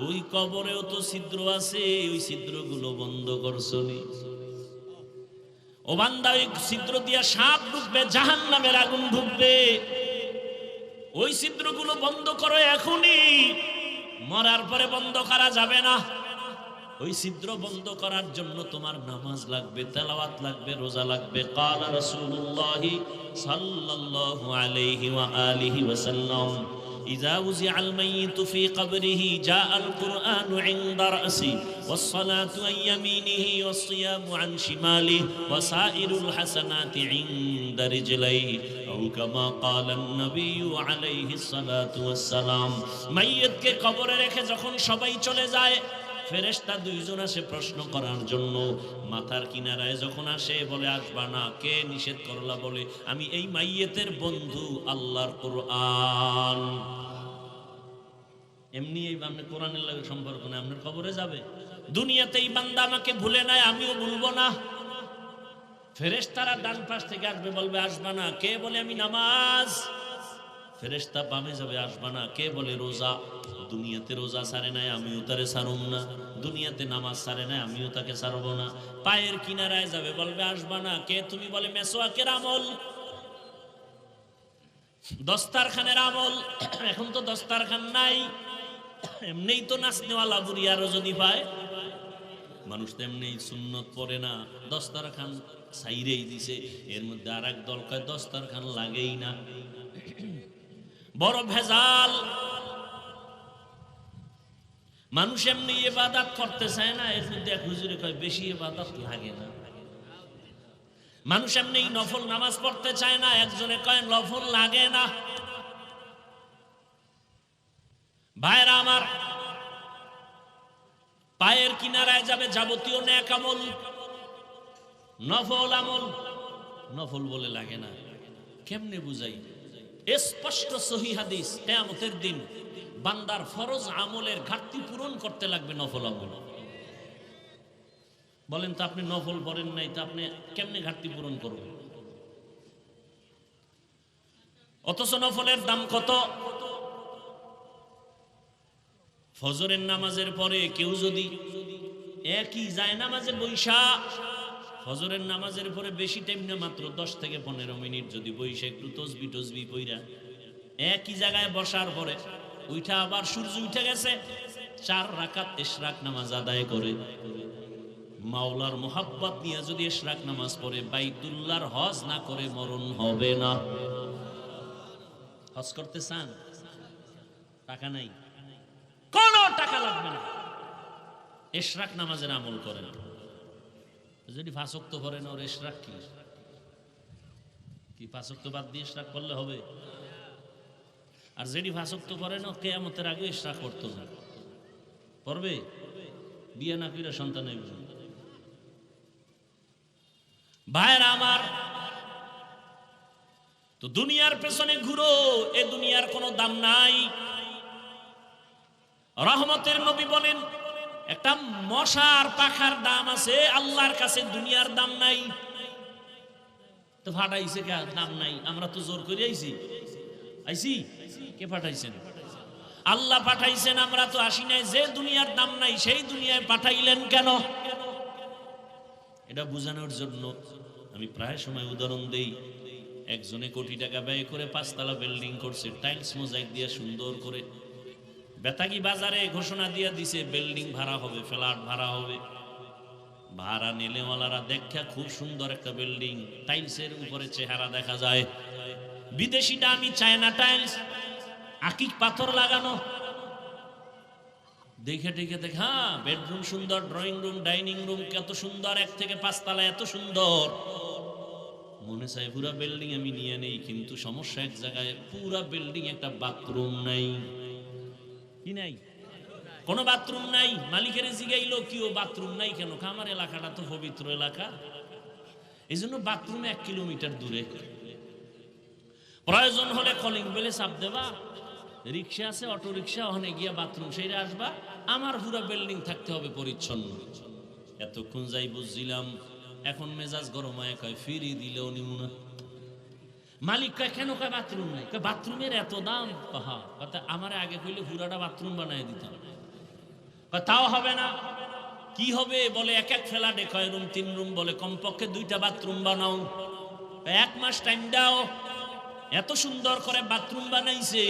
ওই কবরেও তো ছিদ্র আছে, ওই ছিদ্রগুলো বন্ধ করছো নি? ও বান্দা, ওই ছিদ্র দিয়া সাপ ঢুকবে, জাহান্নামের আগুন ঢুকবে। ওই ছিদ্রগুলো বন্ধ করো এখনই, মরার পরে বন্ধ করা যাবে না। ওই ছিদ্র বন্ধ করার জন্য তোমার নামাজ লাগবে, তেলাওয়াত লাগবে, রোজা লাগবে। ক্বালা রাসূলুল্লাহ সাল্লাল্লাহু আলাইহি ওয়া আলিহি ওয়াসাল্লাম, ইযা উযিআল মাইয়িতু ফি কবরিহি জাআল কুরআনু ইনদা রাসি ওয়াস সালাতু আন ইয়ামিনিহি ওয়াস সিয়ামু আন শিমালিহি ওয়া সাইরুল হাসানাতি ইনদা রিজলাইহি আও কামা ক্বালা an-নাবিয়্যু আলাইহিস সালাতু ওয়াস সালাম। মাইয়িতকে কবরে রেখে যখন সবাই চলে যায়, ফেরেশতা দুইজন আসে প্রশ্ন করার জন্য। মাথার কিনারায় যখন আসে বলে, আসবা না। কে নিষেধ করলা? বলে, আমি এই মাইয়েতের বন্ধু, আল্লাহর কোরআন। এমনি এই আপনি কোরআনের লাগে সম্পর্ক নেই, আপনার কবরে যাবে। দুনিয়াতে এই বান্দা আমাকে ভুলে নাই, আমিও ভুলবো না। ফেরেশতারা ডান পাশ থেকে আসবে, বলবে আসবা না। কে বলে, আমি নামাজ। ফেরেশতা বামে যাবে, আসবা না। কে বলে, রোজা। দুনিয়াতে রোজা ছাড়ে নাই, আমিও তারে ছাড়ব না। দুনিয়াতে নামাজ ছাড়ে নাই, আমিও তাকে ছাড়ব না। পায়ের কিনারায় যাবে, বলবে আসবা না। কে তুমি? বলে মেসওয়াকের আমল, দস্তারখানের আমল। এখন তো দস্তারখান নাই, এমনিই তো নাচনেওয়ালা বুড়ি আরো যদি পায়। মানুষ তো এমনি সুন্নত পড়ে না, দস্তারখান ছাইরেই দিছে। এর মধ্যে আর এক দল কয় দস্তারখান লাগেই না। বড় ভেজাল। মানুষ এমনি ইবাদত করতে চায় না, এর মধ্যে এক হুজুরে কয় বেশি ইবাদত লাগে না। মানুষ এমনি নফল নামাজ পড়তে চায় না, একজনে কয় নফল লাগে না। ভাইরা আমার, পায়ের কিনারায় যাবে যাবতীয় নেক আমল, নফল আমল। নফল বলে লাগে না, কেমনে বুঝাই? স্পষ্ট সহিহ হাদিস, কিয়ামতের দিন বান্দার ফরজ আমলের ঘাটতি পূরণ করতে লাগবে নফল আমল। বলেন তো, আপনি নফল পড়েন নাই, তো আপনি কেমনে ঘাটতি পূরণ করবেন? অথচ নফলের দাম কত? ফজরের নামাজের পরে কেউ যদি একই যায় নামাজে বৈশা, ফজরের নামাজের পরে বেশি টাইম না, মাত্র 10 থেকে 15 মিনিট যদি বৈশা একটু তসবি পইরা একই জায়গায় বসার পরে উঠা, আবার সূর্য উঠে গেছে, 4 রাকাত ইশরাক নামাজ আদায় করে মাওলার মোহাব্বত নিয়ে যদি ইশরাক নামাজ পড়ে, বাইতুল্লাহর হজ না করে মরণ হবে না। হজ করতে চান? টাকা নাই, কোন টাকা লাগবে না, ইশরাক নামাজের আমল করেন। যদি 5 ওয়াক্ত পড়েন, ওর ইশরাক কি? 5 ওয়াক্ত বাদ দিয়ে ইশরাক করলে হবে? আর যেটি 5 ওয়াক্ত পড়েন, কিয়ামতের আগে ইশরাক করতে না, পড়বে? বিয়ে না করে সন্তান হইবে। ভাইরা আমার, তো দুনিয়ার পেছনে ঘুরো, এ দুনিয়ার কোনো দাম নাই। রহমতের নবী বলেন, একটা মশার পাখার দাম আছে আল্লাহর কাছে, দুনিয়ার দাম নাই। তো ফাটাইছে কে? দাম নাই। আমরা তো জোর করে আইছি। কে পাঠাইছেন? আল্লাহ পাঠাইছেন, আমরা তো আসি নাই। যে দুনিয়ার দাম নাই, সেই দুনিয়ায় পাঠাইলেন কেন? এটা বোঝানোর জন্য আমি প্রায় সময় উদাহরণ দেই। একজনে কোটি টাকা ব্যয় করে 5 তলা বিল্ডিং করছে, টাইলস মোজাইক দিয়ে সুন্দর করে। বেতাগী বাজারে ঘোষণা দিয়ে দিছে, বিল্ডিং ভাড়া হবে, ফ্ল্যাট ভাড়া হবে। ভাড়া নিলেওয়ালারা দেখা খুব সুন্দর একটা বিল্ডিং, টাইলসের উপরে চেহারা দেখা যায় বিদেশি দামি চায়না টাইলস, আকিক পাথর লাগানো। দেখে হ্যাঁ, বেডরুম সুন্দর, ড্রয়িং রুম, ডাইনিং রুম কত সুন্দর, 1 থেকে 5 তলা এত সুন্দর। মনে চাই পুরা বিল্ডিং আমি নিয়ে নেই, কিন্তু সমস্যা এক জায়গায়, পুরা বিল্ডিং একটা বাথরুম নাই। কি নাই? কোনো বাথরুম নাই। মালিকের জিগাইলো কি ও বাথরুম নাই কেন? আমার এলাকাটা তো পবিত্র এলাকা, এই জন্য বাথরুম 1 কিলোমিটার দূরে। প্রয়োজন হলে কলিং বেলে চাপ দেবা, রিক্সা আছে, অটো রিক্সা, ওখানে গিয়া বাথরুম সেরে আসবা। আমার পুরা বিল্ডিং থাকতে হবে পরিচ্ছন্ন। এতক্ষণ যাই বুঝছিলাম, এখন মেজাজ গরম হয়ে কয় ফিরি দিলেও নিব না। মালিক কয় কেন? কয় বাথরুম নাই। কয় বাথরুমের এত দাম? হ্যাঁ। কথা আমার আগে কইলে পুরাটা বাথরুম বানাই দিতাম। তাও হবে না। কি হবে? বলে এক এক ফ্ল্যাটে কয় রুম, 3 রুম, বলে কমপক্ষে 2টা বাথরুম বানাও। 1 মাস টাইম দাও। এত সুন্দর করে বাথরুম বানাইছে,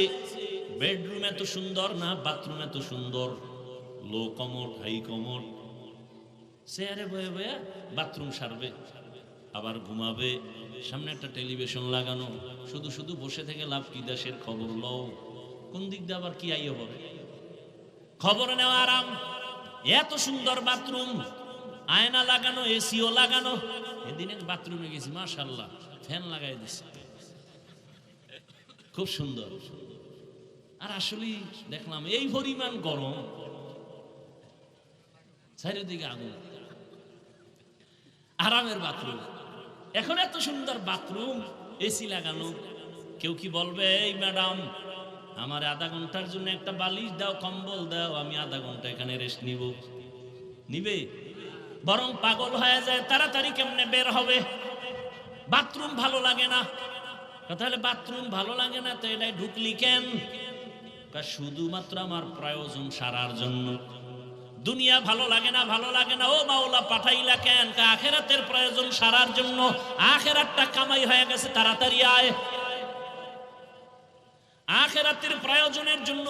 বেডরুম এত সুন্দর না, বাথরুম এত সুন্দর, লো কমোড, হাই কমোড। চেয়ারে বয়ে বয়ে বাথরুম সারবে, আবার ঘুমাবে। সামনে একটা টেলিভিশন লাগানো, শুধু শুধু বসে থেকে লাভ কি? দেশের খবর লও, কোন দিক দিয়ে আবার কি আইয়া পড়ে, খবর নেওয়া আরাম। এত সুন্দর বাথরুম, আয়না লাগানো, এসিও লাগানো। এদিন এক বাথরুমে গেছি, মাশাআল্লাহ, ফ্যান লাগাই দিছে, খুব সুন্দর। আর আসলে দেখলাম এই পরিমাণ গরম, চারিদিকে আগুন, আরামের বাথরুম। এখন এত সুন্দর বাথরুম, এসি লাগানো। কেউ কি বলবে এই ম্যাডাম আমার আধা ঘন্টার জন্য একটা বালিশ দাও, কম্বল দাও, আমি আধা ঘন্টা এখানে রেস্ট নিব? নিবে? বরং পাগল হয়ে যায়, তাড়াতাড়ি কেমনে বের হবে। বাথরুম ভালো লাগে না। তাহলে বাথরুম ভালো লাগে না তো এটাই ঢুকলি কেন? শুধুমাত্র আমার প্রয়োজন সারার জন্য। দুনিয়া ভালো লাগে না, ভালো লাগে না। ও মাওলা পাঠাইলা কেন? আখিরাতের প্রয়োজন সারার জন্য। আখিরাতটা কামাই হয়ে গেছে, তাড়াতাড়ি আয়। আখিরাতের প্রয়োজনের জন্য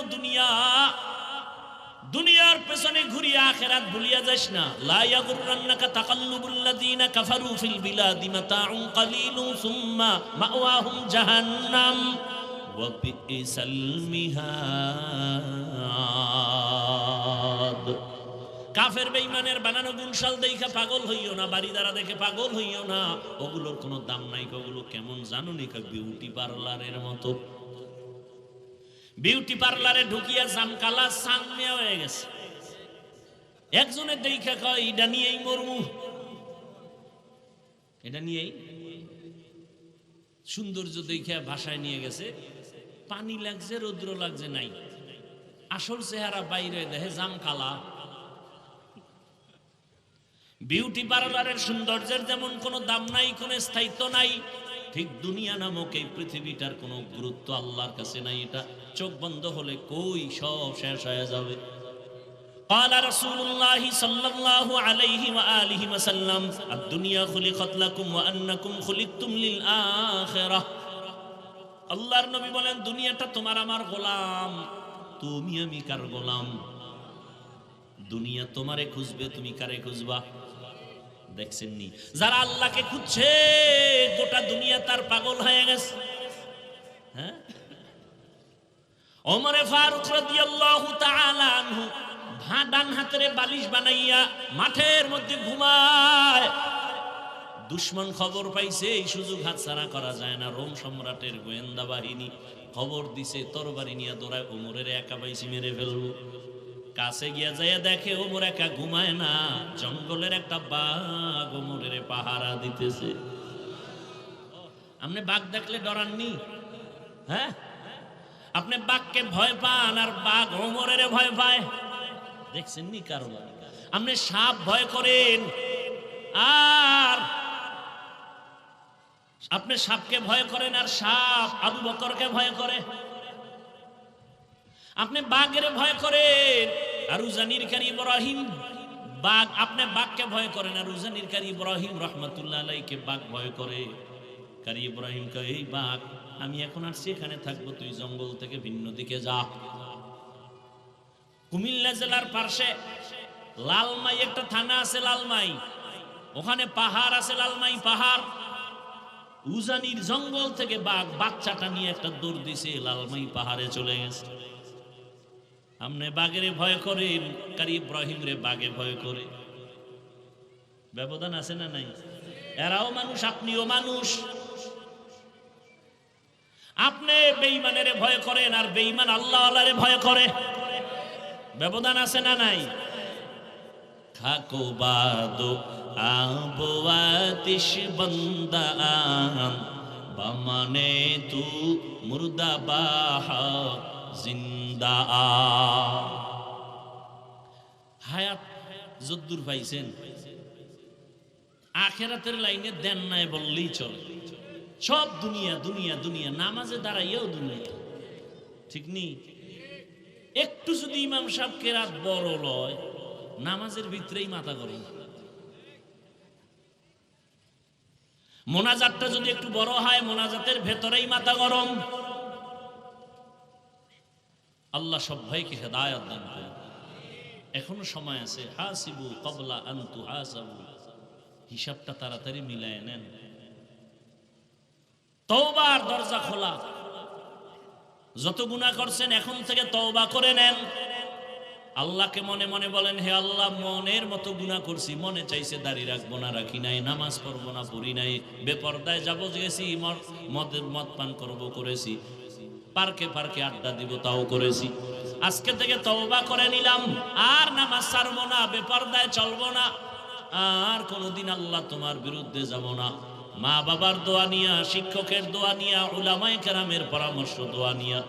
দুনিয়ার পেছনে ঘুরি, আখিরাত ভুলিয়া যাস না। লা ইয়াগুররান্নাকা তাকাল্লুবুল লাযিনা কাফারু ফিল বিলাদি মাতাউন কালিলুন সুম্মা মাওয়াহুম জাহান্নাম ওয়া বিইসাল মিহাদ। কাফের বেঈমানের বানানো গুণশাল দেখে পাগল হইও না, বাড়িদারা দেখে পাগল হইও না। ওগুলোর কোনো দাম নাই। ওগুলো কেমন জানো নি? বিউটি পার্লারের মতো। বিউটি পার্লারে ঢুকিয়া জামকালা সাংমিয়া হয়ে গেছে। একজনের দেখে কয় এটা নিয়েই মরমু, এটা নিয়েই। সৌন্দর্য দেখে ভাষায় নিয়ে গেছে, পানি লাগছে, রৌদ্র লাগছে, নাই। আসল চেহারা বাইরে দেখে জামকালা। বিউটি পার্লারের সৌন্দর্যের যেমন কোনো দাম নাই, কোনো স্থায়িত্ব নাই, ঠিক দুনিয়া নামক এই পৃথিবীটার কোনো গুরুত্ব আল্লাহর কাছে নাই। এটা চোখ বন্ধ হলে কই সব শেষ হয়ে যাবে। قال رسول الله صلى الله عليه وآله وسلم الدنيا خلقت لكم وأنكم خلقتم للآخرة। আল্লাহর নবী বলেন দুনিয়াটা তোমার আমার গোলাম, তুমি আমি কার গোলাম? দুনিয়া তোমারে খুঁজবে, তুমি কারে খুঁজবা? দেখছেন নি? যারা আল্লাহকে খুঁজছে গোটা দুনিয়া তার পাগল হয়ে গেছে। হ্যাঁ, ওমরে ফারুক রাদিয়াল্লাহু তাআলা আনহু ডান হাতের বালিশ বানাইয়া মাঠের মধ্যে ঘুমায়। দুশমন খবর পাইছে, এই সুযোগ হাতছাড়া করা যায় না। রোম সম্রাটের গোয়েন্দা বাহিনী খবর দিছে, তরবারি নিয়ে দৌড়ায়, ওমরের একা পাইছি, মেরে ফেলবো। কাছে গিয়া যাইয়া দেখে ওমর একা ঘুমায় না, জঙ্গলের একটা বাঘ ওমরের পাহারা দিতেছে। আপনি বাঘ দেখলে ডরাননি? হ্যাঁ, আপনি বাঘকে ভয় পান আর বাঘ ওমরের ভয় পায়? দেখছেন নি কারবার? আপনি সাপ ভয় করেন আর আপনি সাপকে ভয় করেন আর সাপ আবু বকরকে ভয় করে। আপনি বাঘের ভয় করেন আর উজানির কারি ইব্রাহিম বাঘ, আপনি বাঘকে ভয় করেন আর উজানির কারি ইব্রাহিম রহমাতুল্লাহ আলাইহিকে বাঘ ভয় করে। কারি ইব্রাহিম কয় এই বাঘ আমি এখন আর সেখানে থাকবো, তুই জঙ্গল থেকে ভিন্ন দিকে যা। কুমিল্লা জেলার পাশে লালমাই একটা থানা আছে, লালমাই, ওখানে পাহাড় আছে, লালমাই পাহাড়। উজানির জঙ্গল থেকে বাঘ বাচ্চাটা নিয়ে একটা দৌড় দিছে, লালমাই পাহাড়ে চলে গেছে। আপনি বাঘের ভয় করেন, কারি ইব্রাহিম রে বাঘে ভয় করে। ব্যবধান আছে না নাই? এরাও মানুষ, আপনিও মানুষ। আপনি বেঈমানের ভয় করেন আর বেঈমান আল্লাহ আল্লাহরে ভয় করে, ব্যবধান আছে না নাই? খাকো বাদো আবো আতিশ বান্দা বামানে তু মুর্দা বাহা জিন্দা। হায়াত যদ্দুর পাইছেন, আখেরাতের লাইনে দেন নাই বললেই চলে। সব দুনিয়া দুনিয়া দুনিয়া, নামাজে দাঁড়াইয়াও দুনিয়া, ঠিক নেই? একটু যদি ইমাম সাহেব কেরাত বড় লয়, নামাজের ভিতরেই মাথা গরম। মোনাজাতটা যদি একটু বড় হয়, মোনাজাতের ভেতরেই মাথা গরম। আল্লাহ সব ভাইকে হেদায়েত দান করুন। এখনো সময় আছে। হাসিবু ক্বাবলা আন তুহাসাবু, হিসাবটা তাড়াতাড়ি মিলায় নেন। তওবার দরজা খোলা। যত গুনাহ করছেন এখন থেকে তওবা করে নেন। আল্লাহকে মনে মনে বলেন, হে আল্লাহ, মনের মতো গুনাহ করছি, মনে চাইছে দাড়ি রাখবো না, রাখি নাই, নামাজ পড়বো না, পড়ি নাই, বেপরদায় যাবো গেছি, মদ পান করবো করেছি, পার্কে পার্কে আড্ডা দিব তাও করেছি। আজকে থেকে তওবা করে নিলাম, আর নামাজ ছাড়বো না, বেপরদায় চলবো না, আর কোনোদিন আল্লাহ তোমার বিরুদ্ধে যাব না। মা বাবার দোয়া নিয়া, শিক্ষকের দোয়া নিয়া, উলামায়ে কেরামের পরামর্শ দোয়া নিয়া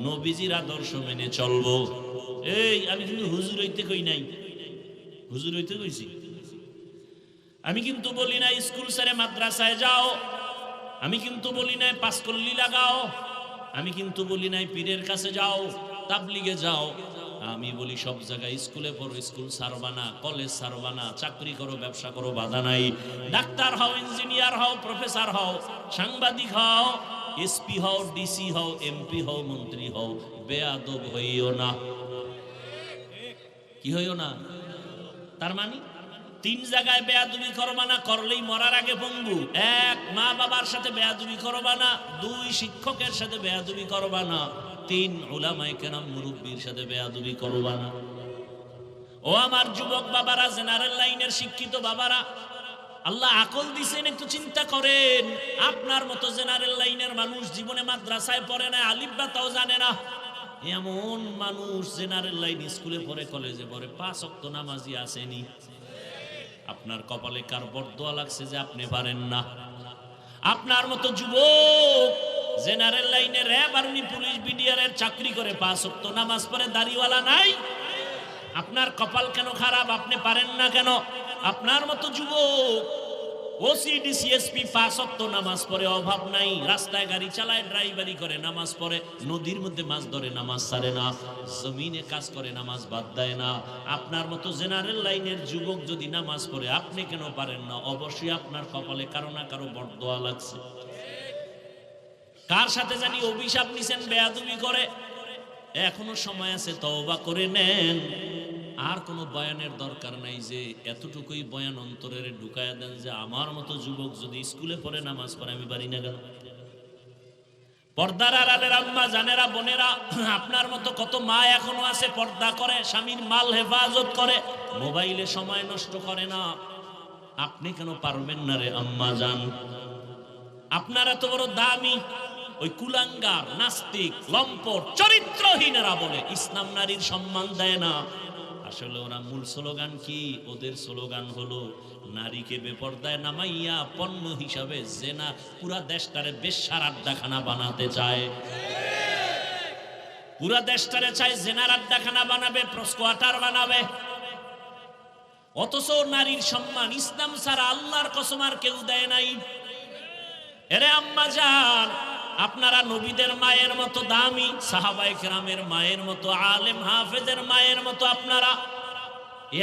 নবীজির আদর্শ মেনে চলবো। এই আমি কিন্তু হুজুর হইতে কই নাই, হুজুর হইতে কইছি। আমি কিন্তু বলি না স্কুল ছেড়ে মাদ্রাসায় যাও, আমি কিন্তু বলি নাই পাঁচকল্লি লাগাও, আমি কিন্তু বলি নাই পীরের কাছে যাও, তাবলিগে যাও। আমি বলি সব জায়গায় স্কুলে পড়ো, স্কুল ছাড়বা না, কলেজ ছাড়বা না, চাকরি করো, ব্যবসা করো, বাধা নাই। ডাক্তার হও, ইঞ্জিনিয়ার হও, প্রফেসর হও, সাংবাদিক হও, এসপি হও, ডিসি হও, এমপি হও, মন্ত্রী হও, বেয়াদব হইও না। কি হইও না? তার মানে তিন জায়গায় বেয়াদবি করবা না, করলেই মরার আগে পঙ্গু। এক, মা বাবার সাথে বেয়াদবি করবা না। দুই, শিক্ষকের সাথে বেয়াদবি করবা না। তিন, উলামায়ে কেরাম মুরব্বির সাথে বেয়াদবি করবা না। ও আমার যুবক বাবারা, জেনারেল লাইনের শিক্ষিত বাবারা, আল্লাহ আকল দিছেন, একটু চিন্তা করেন। আপনার মতো জেনারেল লাইনের মানুষ জীবনে মাদ্রাসায় পড়ে না, আলিফ বা তাও জানে না। এমন মানুষ জেনারেল লাইন স্কুলে পড়ে, কলেজে পড়ে, 5 ওয়াক্ত নামাজি আসেনি। আপনার কপালে কার বরদোয়া লাগছে যে আপনি পারেন না? আপনার মতো যুবক জেনারেল লাইনে র‍্যাব, আর্মি, পুলিশ, বিডিআর এর চাকরি করে, 5 ওয়াক্ত নামাজ পড়ে, দাড়িওয়ালা নাই। আপনার কপাল কেন খারাপ? আপনি পারেন না কেন? আপনার মতো যুবক ওসি, ডিসি, এসপি 5 ওয়াক্ত নামাজ পড়ে, অভাব নাই, রাস্তায় গাড়ি চালায়, ড্রাইভারি করে, নামাজ পড়ে, নদীর মধ্যে মাছ ধরে, নামাজ ছাড়ে না, জমিনে কাজ করে, নামাজ বাদ দেয় না। আপনার মতো জেনারেল লাইনের যুবক যদি নামাজ পড়ে, আপনি কেন পারেন না? অবশ্যই আপনার কপালে কারো না কারো বরদোয়া লাগছে। কার সাথে জানি অভিশাপ নিছেন, বেয়াদবি করে। এখনো সময় আছে, তওবা করে নেন। আর কোনো বয়ানের দরকার নাই, যে এতটুকুই বয়ান অন্তরে ঢুকায়া দেন যে আমার মতো যুবক যদি স্কুলে পড়ে, নামাজ পড়ে, আমি পারি না কেন? পর্দার আড়ালের আম্মা জানেরা, বোনেরা, আপনার মতো কত মা এখনো আছে পর্দা করে, স্বামীর মাল হেফাজত করে, মোবাইলে সময় নষ্ট করে না। আপনি কেন পারবেন না রে আম্মা জান? আপনার এত বড় দামি ওই কুলাঙ্গার, নাস্তিক, লম্পট, চরিত্রহীনেরা বলে ইসলাম নারীর সম্মান দেয় না। আসলে ওরা মূল স্লোগান কি? ওদের স্লোগান হলো নারীকে বেপরদায় নামাইয়া পণ্য হিসাবে জেনা, পুরা দেশটারে বেশ্যার আড্ডাখানা বানাতে চায়। পুরা দেশটারে চায় জেনার আড্ডাখানা বানাবে, প্রস্কোয়াটার বানাবে। অথচ নারীর সম্মান ইসলাম ছাড়া আল্লাহর কসম আর কেউ দেয় নাই। এরে আম্মা জান, আপনারা নবীদের মায়ের মতো দামি, সাহাবায়ে কেরামের মায়ের মতো, আলেম হাফেজের মায়ের মতো, আপনারা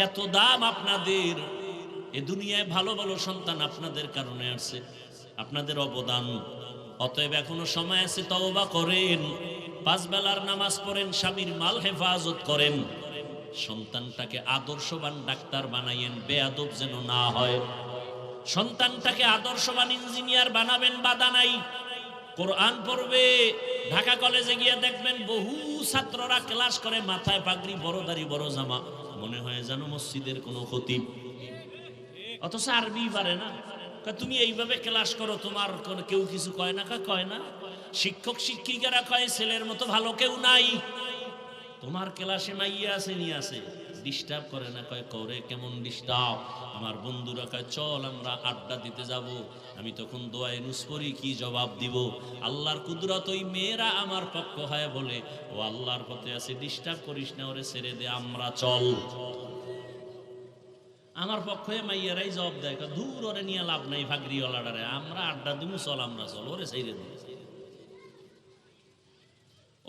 এত দাম আপনাদের। এ দুনিয়ায় ভালো ভালো সন্তান আপনাদের কারণে আসছে, আপনাদের অবদান। অতএব এখনো সময় আছে, তওবা করেন, 5 বেলার নামাজ পড়েন, স্বামীর মাল হেফাজত করেন, সন্তানটাকে আদর্শবান ডাক্তার বানাইয়েন, বেয়াদব যেন না হয়। সন্তানটাকে আদর্শবান ইঞ্জিনিয়ার বানাবেন, বাধা নাই। কোরআন পড়বে, ঢাকা কলেজে গিয়ে দেখবেন বহু ছাত্ররা ক্লাস করে, মাথায় পাগড়ি, বড় দাড়ি, বড় জামা, মনে হয় যেন মসজিদের কোনো খতিব, অথচ আরবি পারে না। তুমি এইভাবে ক্লাস করো, তোমার কেউ কিছু কয় না? কয় না। শিক্ষক শিক্ষিকারা কয় ছেলের মতো ভালো কেউ নাই, তোমার ক্লাসে মাইয়া আছে নিয়ে আছে, ডিস্টার্ব করে না? কয় করে। কেমন ডিস্টার্ব? আমার বন্ধুরা কয় চল আমরা আড্ডা দিতে যাব। আমি তখন দোয়া নুস করি, কি জবাব দিব? আল্লাহর কুদরত, ওই মেয়েরা আমার পক্ষ হয় বলে, ও আল্লাহর পথে আছে, ডিস্টার্ব করিস না, ওরে ছেড়ে দে, আমরা চল। আমার পক্ষে মাইয়ারাই জবাব দেয়, দূর ওরে নিয়ে লাভ নাই, ভাগরিওয়ালাডারে, আমরা আড্ডা দিব, চল আমরা চল, ওরে ছেড়ে দে।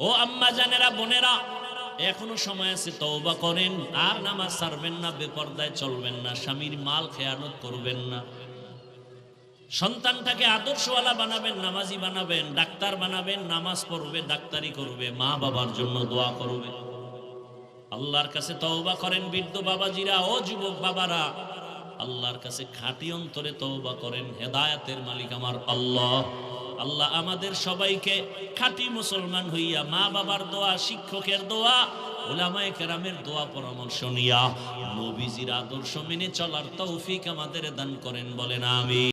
ও আম্মা জানেরা, বোনেরা, এখনো সময় আছে, তওবা করেন। আর নামাজ ছাড়বেন না, বেপরদায় চলবেন না, স্বামীর মাল খেয়ানত করবেন না, সন্তানটাকে আদর্শওয়ালা বানাবেন, নামাজি বানাবেন, ডাক্তার বানাবেন, নামাজ পড়বে, ডাক্তারি করবে, মা বাবার জন্য দোয়া করবে। আল্লাহর কাছে তওবা করেন বৃদ্ধ বাবাজিরা, ও যুবক বাবারা, আল্লাহর কাছে খাঁটি অন্তরে তওবা করেন। হেদায়েতের মালিক আমার আল্লাহ। আল্লাহ আমাদের সবাইকে খাঁটি মুসলমান হইয়া মা বাবার দোয়া, শিক্ষকের দোয়া, উলামায়ে কেরামের দোয়া পরামর্শ নিয়া নবীজির আদর্শ মেনে চলার তৌফিক আমাদের দান করেন, বলেন আমিন।